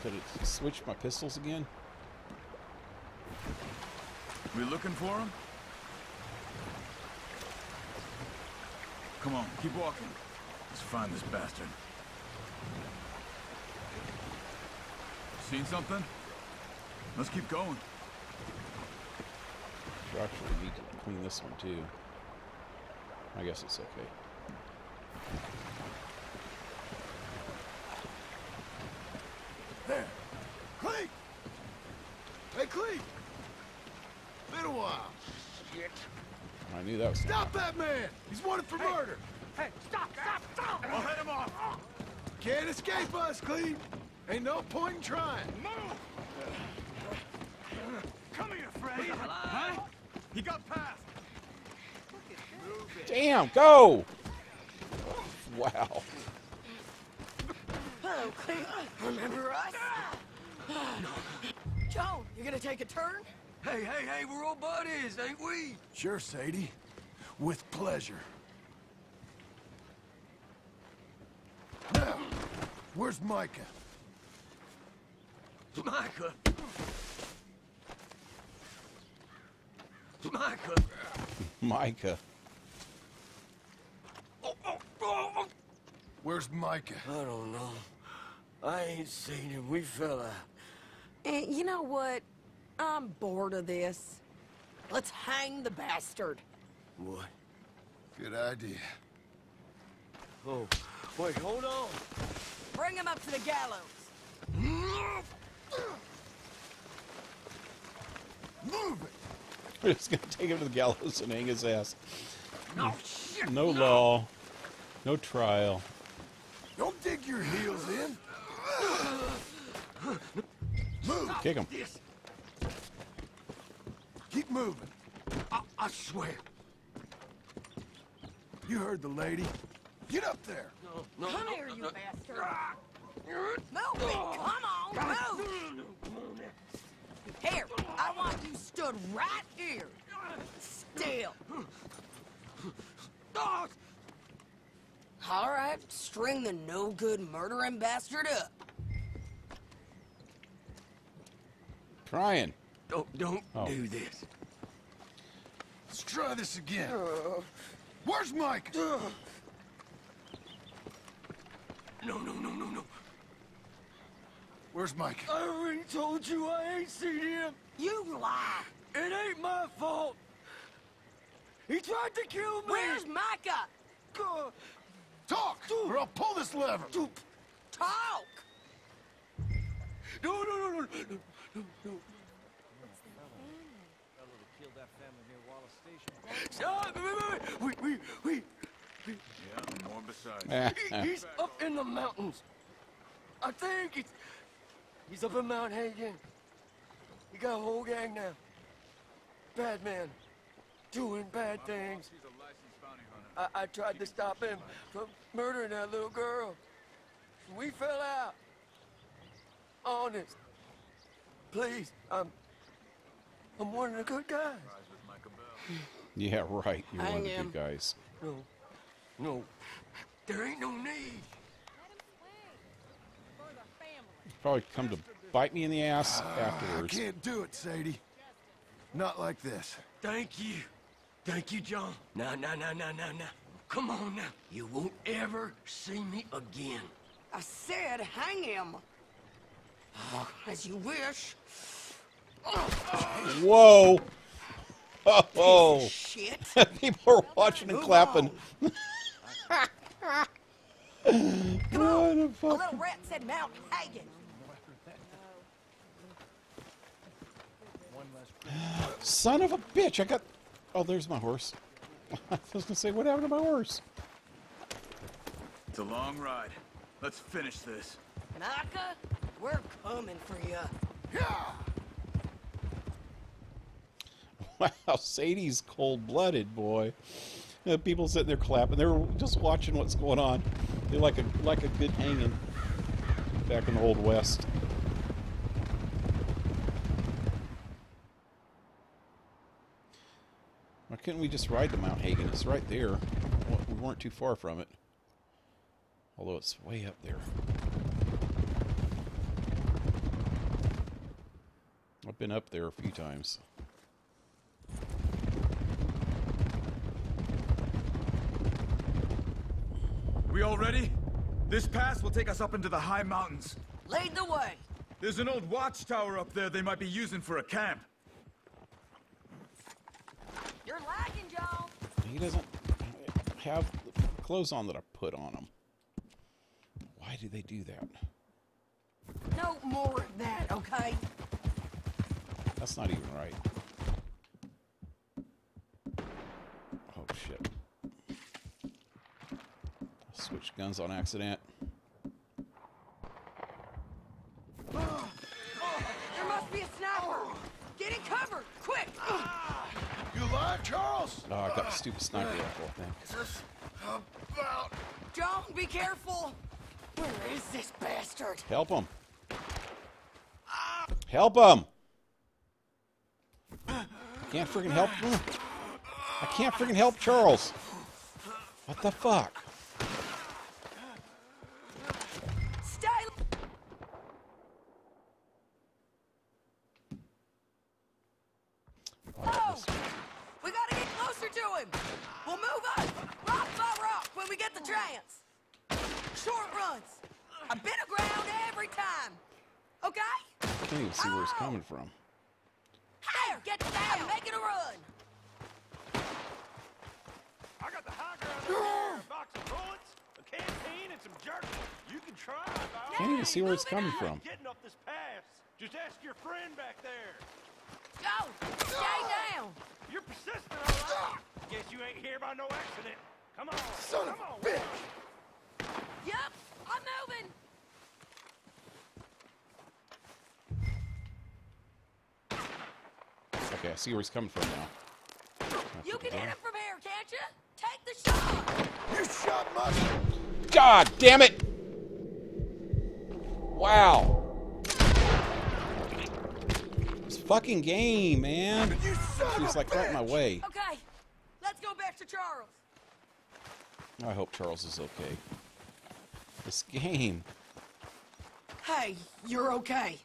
Could it switch my pistols again? We looking for him? Come on, keep walking. Let's find this bastard. Seen something? Let's keep going. We actually need to clean this one too. I guess it's okay. There. Cleek! Hey, Cleek! Been a while. Shit. I knew that was... Stop that man! He's wanted for murder! Hey, stop! I'll head him off! Can't escape us, Cleek! Ain't no point in trying. Move! Come here, Freddy! Huh? He got past! Damn, go! Wow. Hello, Cleek. Remember us? Joan, you gonna take a turn? Hey, we're all buddies, ain't we? Sure, Sadie. With pleasure. Now, where's Micah? Micah. Micah. Where's Micah? I don't know. I ain't seen him. We fell out. You know what? I'm bored of this. Let's hang the bastard. What? Good idea. Oh, wait, hold on. Bring him up to the gallows. Move it! We're just gonna take him to the gallows and hang his ass. No shit! No law. No trial. Don't dig your heels in. Move. Kick him. Keep moving. I swear. You heard the lady. Get up there. Come here, you bastard. Move it. Come on, move. Here, I want you stood right here. Still. All right, string the no-good murdering bastard up. Trying. Don't do this. Let's try this again. Where's Mike? No. Where's Mike? I already told you I ain't seen him. You lie. It ain't my fault. He tried to kill me. Where's Micah? Talk, or I'll pull this lever. Talk. No. Wait. Yeah, more besides. He's up in the mountains. I think he's up in Mount Hagen. He got a whole gang now. Bad man. Doing bad things. He's a licensed bounty hunter. I tried to stop him from murdering that little girl. We fell out. Honest. Please, I'm one of the good guys. Yeah, right. You're one of the Hang good guys. No. There ain't no need. Probably come to bite me in the ass afterwards. I can't do it, Sadie. Not like this. Thank you, John. No. Come on now. You won't ever see me again. I said hang him. As you wish. Whoa! Oh! Shit. People are watching and clapping. Come on. A little rat said Mount Hagen. Son of a bitch! I got. Oh, there's my horse. I was gonna say, what happened to my horse? It's a long ride. Let's finish this. Micah, we're coming for you. Wow, Sadie's cold-blooded, boy. People sitting there clapping. They're just watching what's going on. They're like a good hanging back in the Old West. Why couldn't we just ride to Mount Hagen? It's right there. Well, we weren't too far from it. Although it's way up there. I've been up there a few times. We all ready? This pass will take us up into the high mountains. Lead the way. There's an old watchtower up there they might be using for a camp. You're lagging, John. He doesn't have the clothes on that I put on him. Why do they do that? No more of that, okay? That's not even right. Oh, shit. Switch guns on accident. There must be a sniper. Get in cover, quick! You alive, Charles? Oh, I got the stupid sniper rifle thing. Just about. John, be careful. Where is this bastard? Help him. Help him! Can't freaking help him. I can't freaking help Charles. What the fuck? Stay. Oh, we gotta get closer to him. We'll move up, rock by rock, when we get the chance. Short runs. A bit of ground every time. Okay? I can't even see where he's coming from. Here, get down. Make it a run. I got the high ground up there, a box of bullets, a canteen, and some jerky. You can try. Can't even see where it's coming from. Getting up this pass. Just ask your friend back there. Go. Stay down. You're persistent, all right. Guess you ain't here by no accident. Come on. Son of a bitch! Yep, I'm moving. Okay, I see where he's coming from now. You can hit him from here, can't you? Take the shot. You shot my... God damn it! Wow. This fucking game, man. He's like right in my way. Okay, let's go back to Charles. I hope Charles is okay. This game. Hey, you're okay.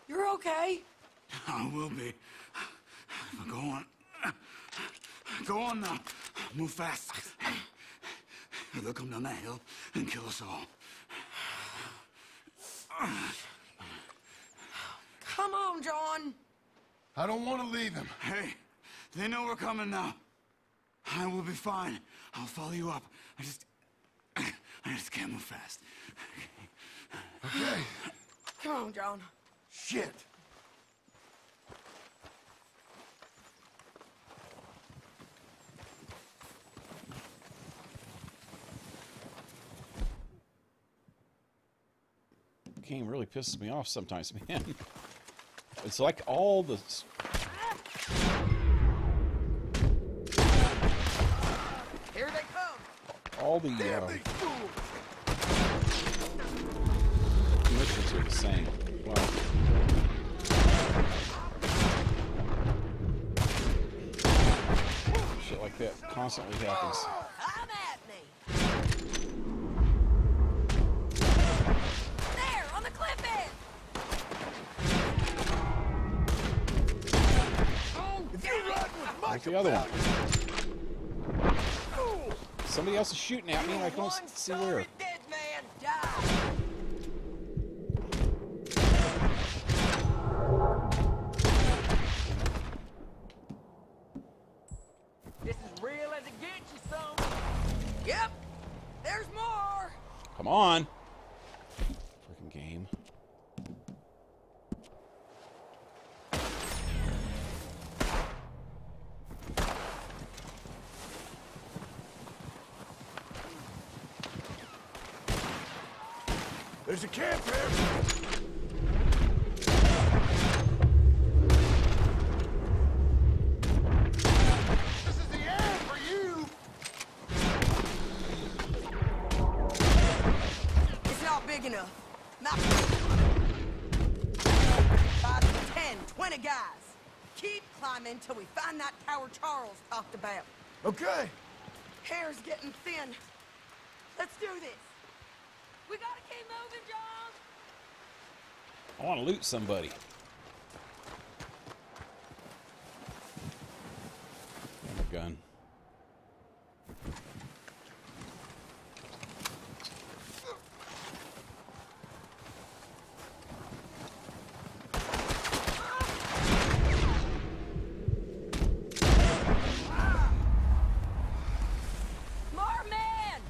You're okay. I will be. Go on. Go on now. Move fast. They'll come down that hill and kill us all. Come on, John. I don't want to leave him. Hey, they know we're coming now. I will be fine. I'll follow you up. I just can't move fast. Okay. Come on, John. Shit. Game really pisses me off sometimes, man. It's like all the... Here they come. All the missions are the same. Well, shit like that constantly happens. I'm at me. There, on the cliff edge. If you're riding with Mike, Where's the other one? Somebody else is shooting at me and I don't see where. Dead man died. This is real as it gets you, son. Yep, there's more. Come on. Freaking game. there's a camp there. This is the end for you. It's not big enough. Not 5, 10, 20 guys. Keep climbing till we find that tower Charles talked about. Okay. Hair's getting thin. Let's do this. We gotta keep moving, John. I want to loot somebody. And a gun. Marman!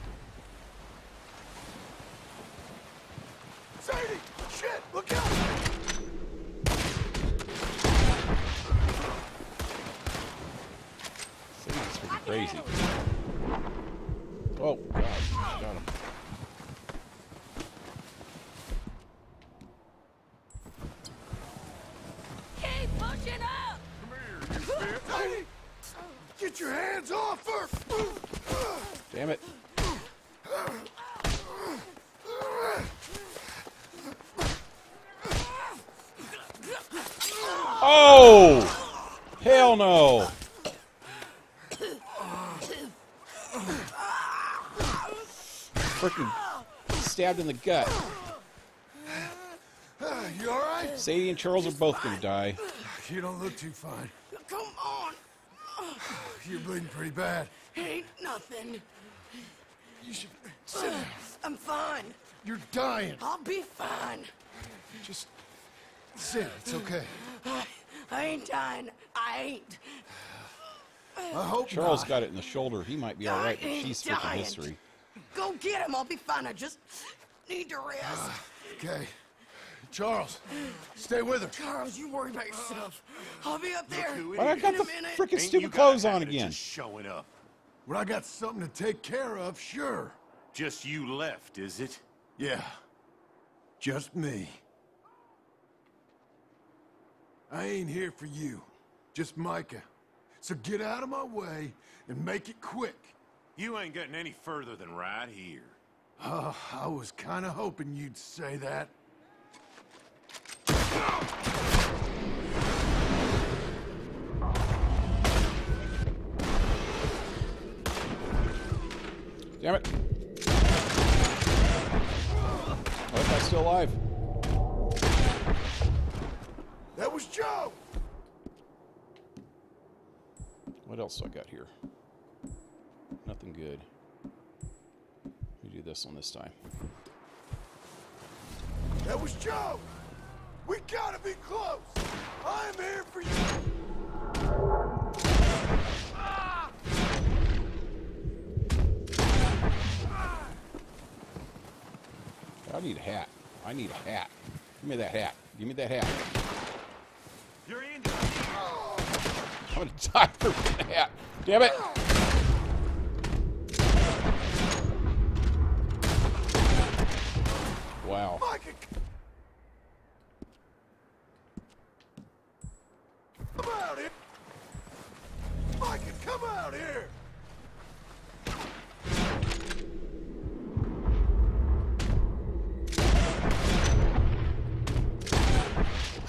Sadie! Shit! Look out! Sadie's freaking crazy. Oh, God. Got him. Keep pushing up! Sadie! Get your hands off her! Damn it. Oh! Hell no! Freaking stabbed in the gut. You alright? Sadie and Charles are both gonna die. You don't look too fine. Come on! You're bleeding pretty bad. Ain't nothing. You should sit down. I'm fine. You're dying. I'll be fine. Just sit. It's okay. I ain't dying. I ain't. I hope Charles not. got it in the shoulder. He might be alright, but she's freaking history. Go get him. I'll be fine. I just need to rest. Okay. Charles, stay with her. Charles, you worry about yourself. I'll be up there. Why I got in the a minute. freaking stupid clothes on again? Showing up. When I got something to take care of, sure. Just you left, is it? Yeah. Just me. I ain't here for you. Just Micah. So get out of my way and make it quick. You ain't getting any further than right here. Oh, I was kinda hoping you'd say that. Damn it. I hope I'm still alive. That was Joe! What else do I got here? Nothing good. Let me do this one this time. That was Joe! We gotta be close! I'm here for you! Ah! I need a hat. I need a hat. Give me that hat. Give me that hat. You're in. I'm gonna die for the hat. Damn it! Wow. Come out here! Micah, come out here!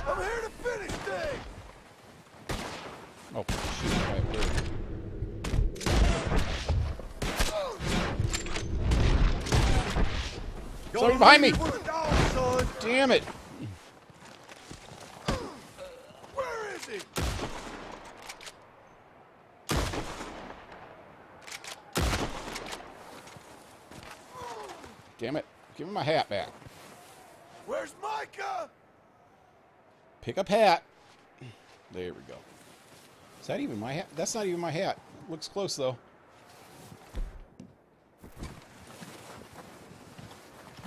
I'm here to finish things! Oh, shoot. Right there. Somebody behind me! Damn it! Where is he? Damn it. Give me my hat back. Where's Micah? Pick up hat. There we go. Is that even my hat? That's not even my hat. Looks close, though.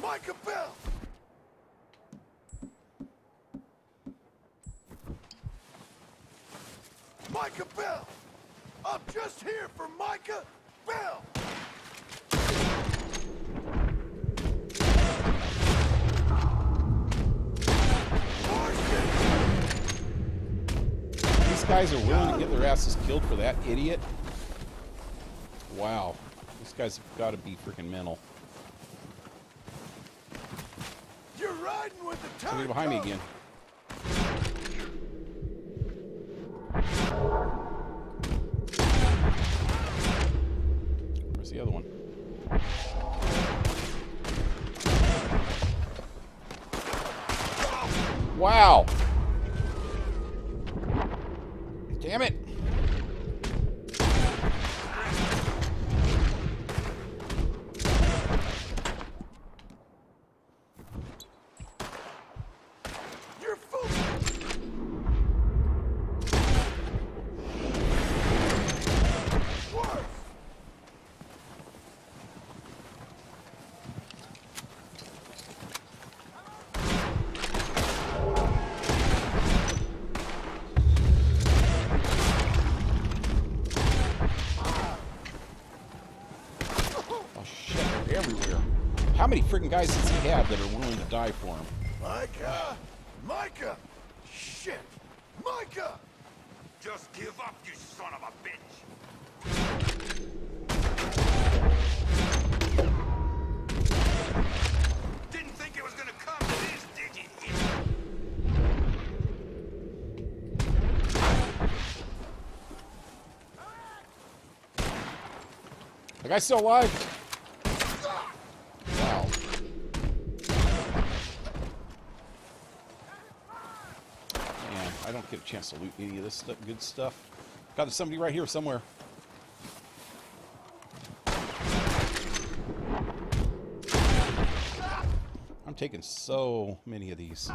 Micah Bell! Micah Bell! I'm just here for Micah Bell! These guys are willing to get their asses killed for that idiot? Wow. These guys have got to be freaking mental. You're riding with the Somebody behind me again. Where's the other one? Wow! Damn it! You're full. Worse. Oh shit, they're everywhere. How many freaking guys does he have that are willing to die for him? Micah! Micah! Shit! Micah! Just give up, you son of a bitch! Didn't think it was gonna come to this, did you? The guy's still alive? Wow. Man, I don't get a chance to loot any of this good stuff. God, there's somebody right here somewhere. I'm taking so many of these.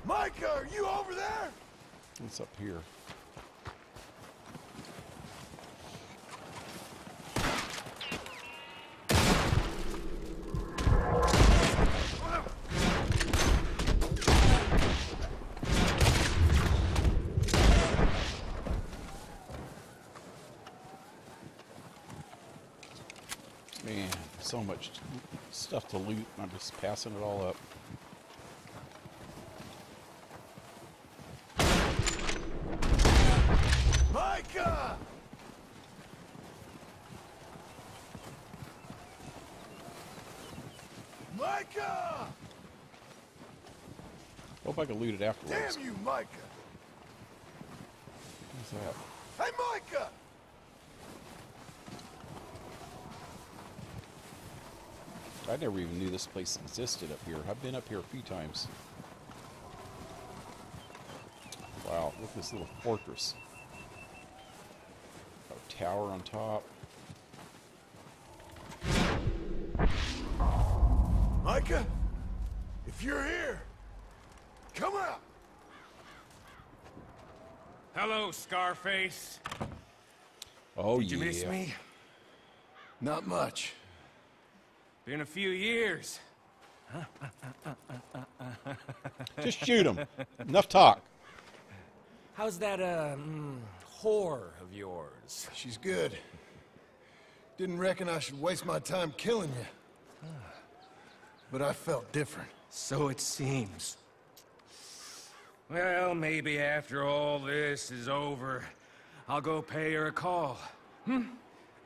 Micah, are you What's up here? Man, so much stuff to loot. I'm just passing it all up. Micah! Micah! Hope I can loot it afterwards. Damn you, Micah! What's that? Hey, Micah! I never even knew this place existed up here. I've been up here a few times. Wow, look at this little fortress. Got a tower on top. Micah, if you're here, come out. Hello, Scarface. Oh, Did you miss me? Not much. Been a few years. Just shoot him. Enough talk. How's that, whore of yours? She's good. Didn't reckon I should waste my time killing you. But I felt different. So it seems. Well, maybe after all this is over, I'll go pay her a call.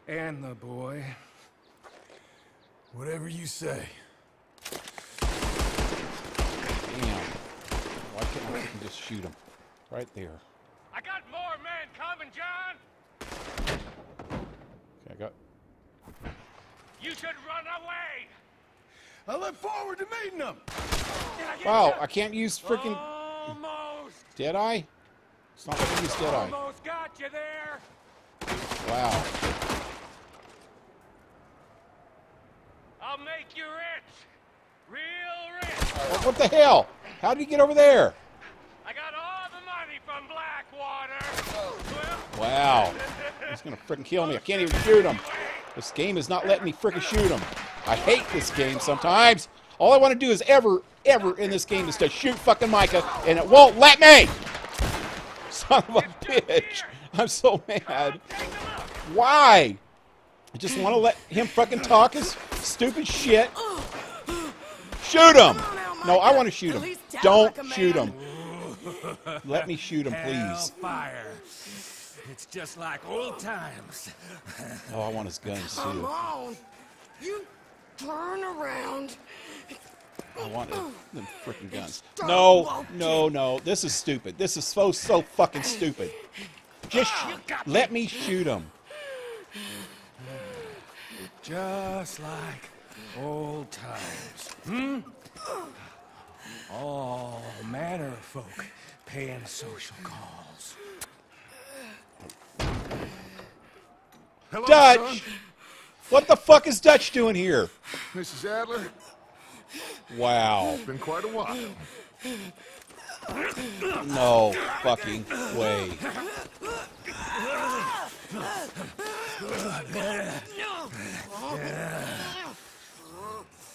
And the boy. Whatever you say. Damn. Why can't I just shoot him? Right there. I got more men coming, John! Okay, I got... You should run away! I look forward to meeting them! Wow, I can't use freaking... Almost! Deadeye? It's not letting me use Deadeye. Almost got you there! Wow. I'll make you rich! Real rich! What the hell? How did he get over there? I got all the money from Blackwater! Wow. He's gonna freaking kill me. I can't even shoot him. This game is not letting me freaking shoot him. I hate this game sometimes. All I want to do is ever in this game is to shoot fucking Micah, and it won't let me! Son of a bitch. I'm so mad. Why? I just want to let him fucking talk his stupid shit. Shoot him! No, I want to shoot him. Don't shoot him. Let me shoot him, please. Fire. It's just like old times. Oh, I want his guns Come too. on. You turn around. I want them freaking guns. No, no, no. This is stupid. This is so fucking stupid. Just let me shoot him. Just like old times. All manner of folk paying social calls. Hello, Dutch! son. What the fuck is Dutch doing here? Mrs. Adler? Wow. It's been quite a while. No fucking way.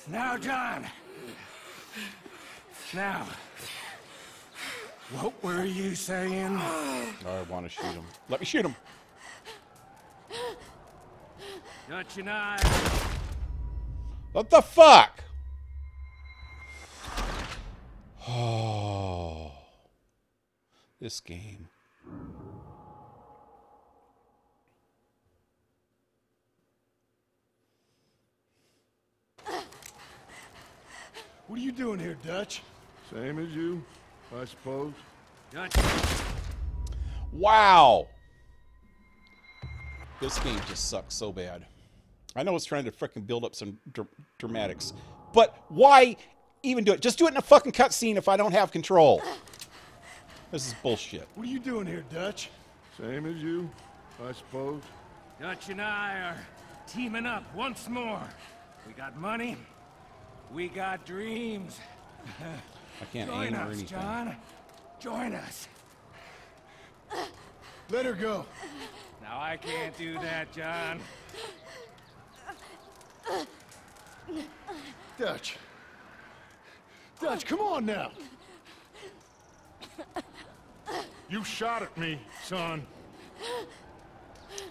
Now, John. Now, what were you saying? I want to shoot him. Let me shoot him. Dutch and I. What the fuck? Oh, this game. What are you doing here, Dutch? Same as you, I suppose. Dutch. Wow. This game just sucks so bad. I know it's trying to frickin' build up some dramatics, but why even do it? Just do it in a fucking cutscene if I don't have control. This is bullshit. What are you doing here, Dutch? Same as you, I suppose. Dutch and I are teaming up once more. We got money. We got dreams. I can't Join aim or us, anything. John. Join us. Let her go. Now, I can't do that, John. Dutch. Dutch, come on now. You shot at me, son.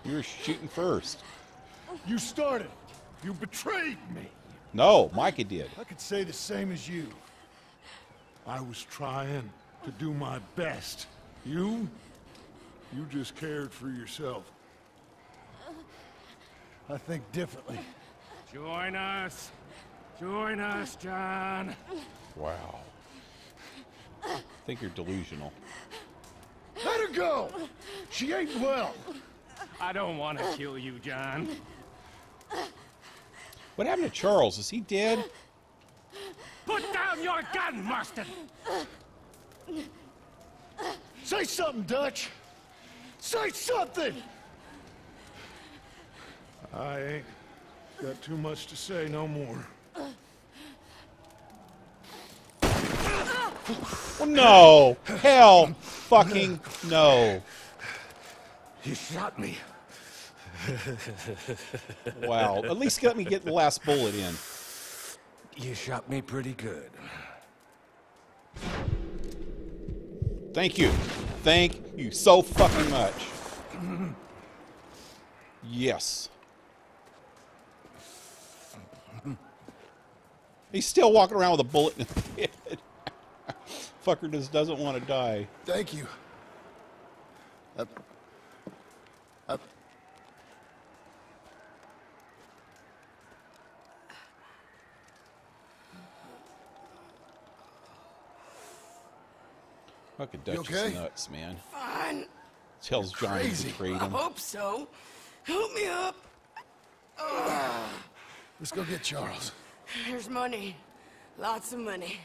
You were shooting first. You started. You betrayed me. No, Micah did. I could say the same as you. I was trying to do my best. You just cared for yourself. I think differently. Join us. Join us, John. Wow. I think you're delusional. Let her go! She ain't well. I don't want to kill you, John. What happened to Charles? Is he dead? Put down your gun, Marston! Say something, Dutch! Say something! I ain't got too much to say no more. Oh, no! Hell fucking no. You shot me. Wow. At least let me get the last bullet in. You shot me pretty good. Thank you. Thank you so fucking much. Yes. He's still walking around with a bullet in his head. Fucker just doesn't want to die. Thank you. Fucking Dutch okay? is nuts, man. Fine. Tells Johnny he Crazy. betrayed I him. hope so. Help me up. Let's go get Charles. There's money. Lots of money.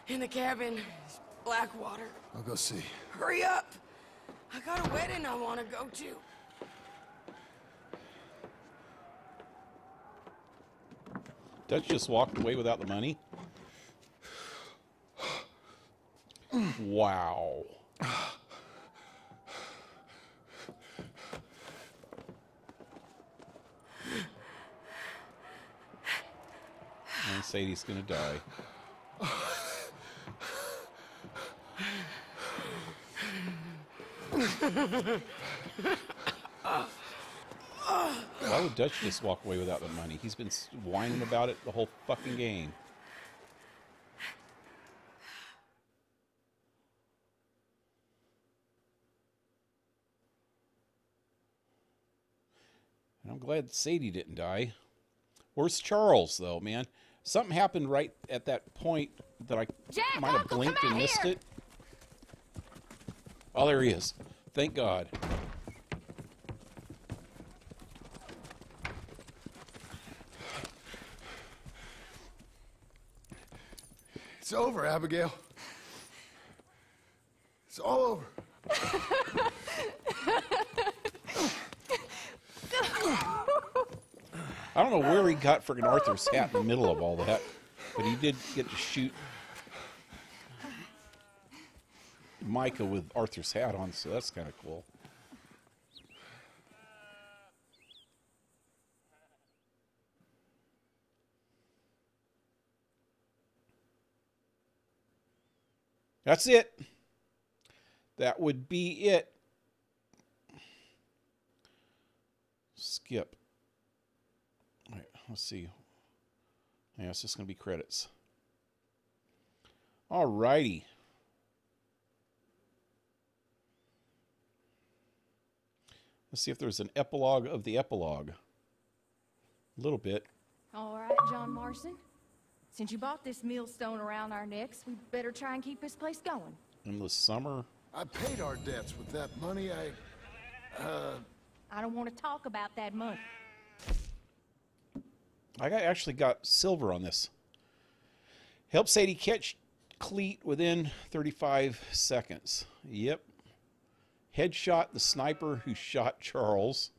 In the cabin, there's Blackwater. I'll go see. Hurry up. I got a wedding I want to go to. Dutch just walked away without the money? Wow. And Sadie's gonna die. Why would Dutch just walk away without the money? He's been whining about it the whole fucking game. And I'm glad Sadie didn't die. Where's Charles, though, man? Something happened right at that point that I might have blinked and missed it. Oh, there he is. Thank God. It's over, Abigail. It's all over. I don't know where he got friggin' Arthur's hat in the middle of all that, but he did get to shoot Micah with Arthur's hat on, so that's kind of cool. That's it. That would be it. Skip. Wait, let's see. Yeah, it's just going to be credits. All righty. Let's see if there's an epilogue of the epilogue. A little bit. All right, John Marston. Since you bought this millstone around our necks, we better try and keep this place going. In the summer. I paid our debts with that money. I don't want to talk about that money. Actually got silver on this. Help Sadie catch Cleet within 35 seconds. Yep. Headshot the sniper who shot Charles.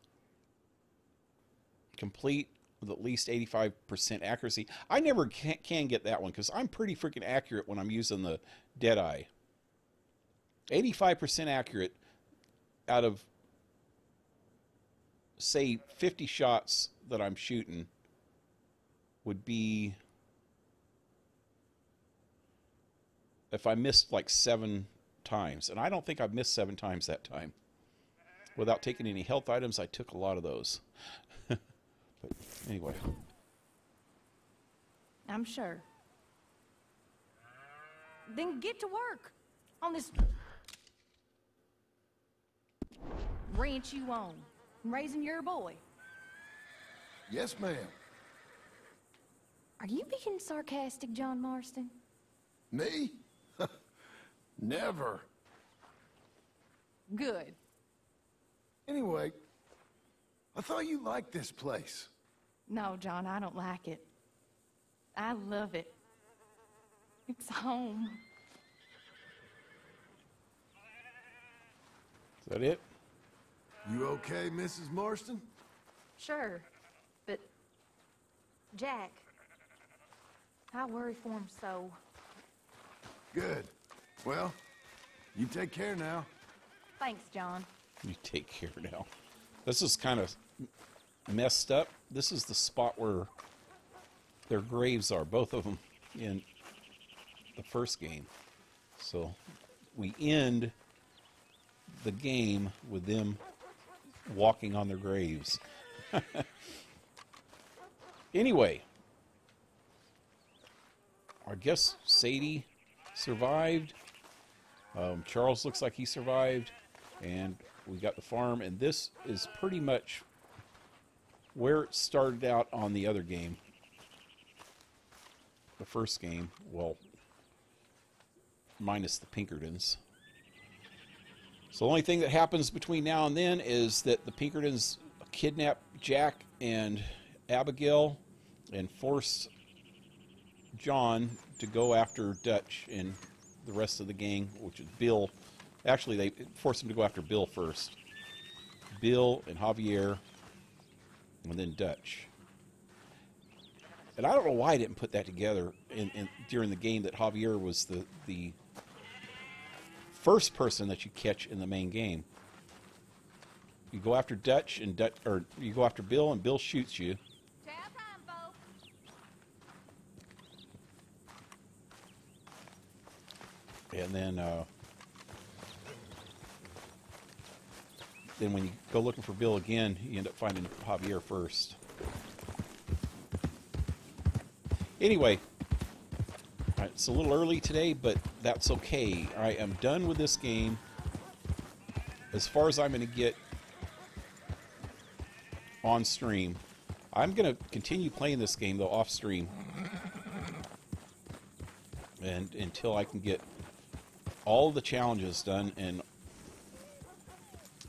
Complete with at least 85% accuracy. I never can get that one because I'm pretty freaking accurate when I'm using the Deadeye. 85% accurate. out of, say, 50 shots that I'm shooting would be if I missed like 7 times. And I don't think I've missed 7 times that time. Without taking any health items, I took a lot of those. But anyway. I'm sure. Then get to work on this ranch you own, raising your boy. Yes, ma'am. Are you being sarcastic, John Marston? Me? Never. Good. Anyway, I thought you liked this place. No, John, I don't like it. I love it. It's home. Is that it? You okay, Mrs. Marston? Sure, but Jack, I worry for him so. Good. Well, you take care now. Thanks, John. You take care now. This is kind of messed up. This is the spot where their graves are, both of them, in the first game. So we end the game with them walking on their graves. Anyway, I guess Sadie survived. Charles looks like he survived. And we got the farm. And this is pretty much where it started out on the other game. The first game. Well, minus the Pinkertons. So the only thing that happens between now and then is that the Pinkertons kidnap Jack and Abigail and force John to go after Dutch and the rest of the gang, which is Bill. Actually, they force him to go after Bill first. Bill and Javier, and then Dutch. And I don't know why I didn't put that together during the game, that Javier was the first person that you catch in the main game. You go after Dutch or you go after Bill, and Bill shoots you. And then when you go looking for Bill again, you end up finding Javier first. Anyway, it's a little early today, but that's okay. I am done with this game. As far as I'm going to get on stream. I'm going to continue playing this game, though, off stream. And until I can get all the challenges done and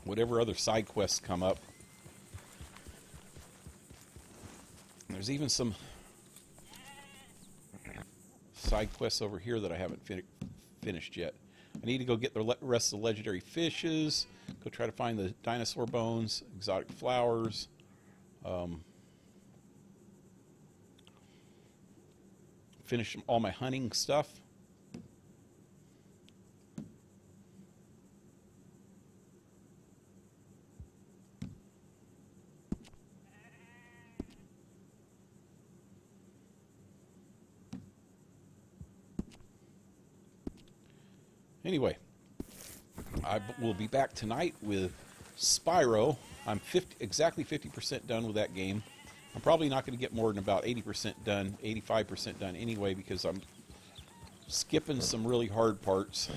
whatever other side quests come up. There's even some side quests over here that I haven't finished yet. I need to go get the rest of the legendary fishes, go try to find the dinosaur bones, exotic flowers. Finish all my hunting stuff. Anyway, I will be back tonight with Spyro. I'm exactly 50% done with that game. I'm probably not going to get more than about 80% done, 85% done anyway, because I'm skipping some really hard parts.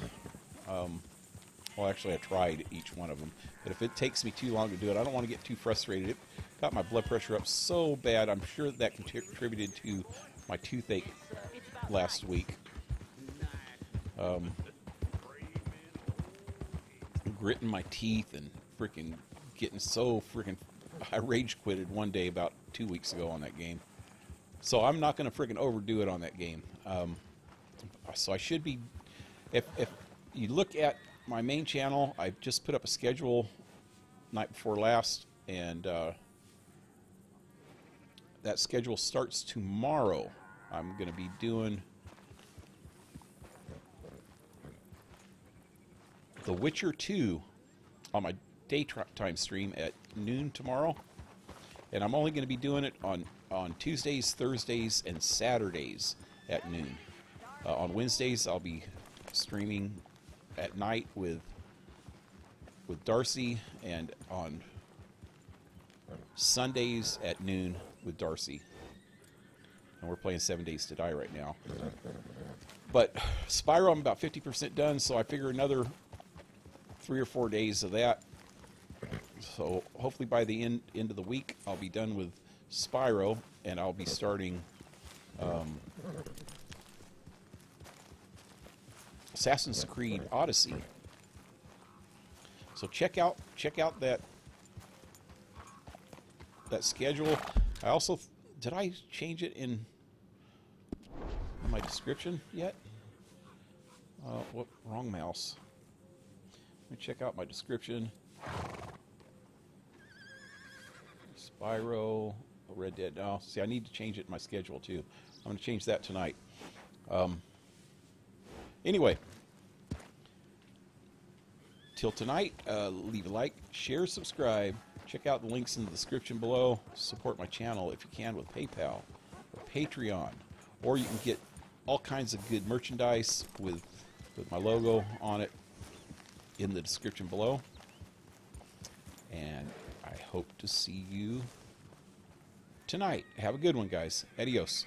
Well, actually, I tried each one of them. But if it takes me too long to do it, I don't want to get too frustrated. It got my blood pressure up so bad. I'm sure that contributed to my toothache last week. Gritting my teeth and freaking getting so freaking... I rage quitted one day about 2 weeks ago on that game. So I'm not going to freaking overdo it on that game. So I should be... If you look at my main channel, I just put up a schedule night before last, and that schedule starts tomorrow. I'm going to be doing The Witcher 2 on my daytime stream at noon tomorrow. And I'm only going to be doing it on Tuesdays, Thursdays, and Saturdays at noon. On Wednesdays, I'll be streaming at night with Darcy, and on Sundays at noon with Darcy. And we're playing 7 Days to Die right now. But Spyro, I'm about 50% done, so I figure another 3 or 4 days of that. So hopefully by the end of the week, I'll be done with Spyro, and I'll be starting Assassin's Creed Odyssey. So check out that schedule. I also, did I change it in my description yet? What, wrong mouse. Let me check out my description. Spyro, Red Dead. No, see, I need to change it in my schedule too. I'm going to change that tonight. Anyway, till tonight, leave a like, share, subscribe. Check out the links in the description below. Support my channel if you can with PayPal or Patreon. Or you can get all kinds of good merchandise with my logo on it in the description below. And I hope to see you tonight. Have a good one, guys. Adios.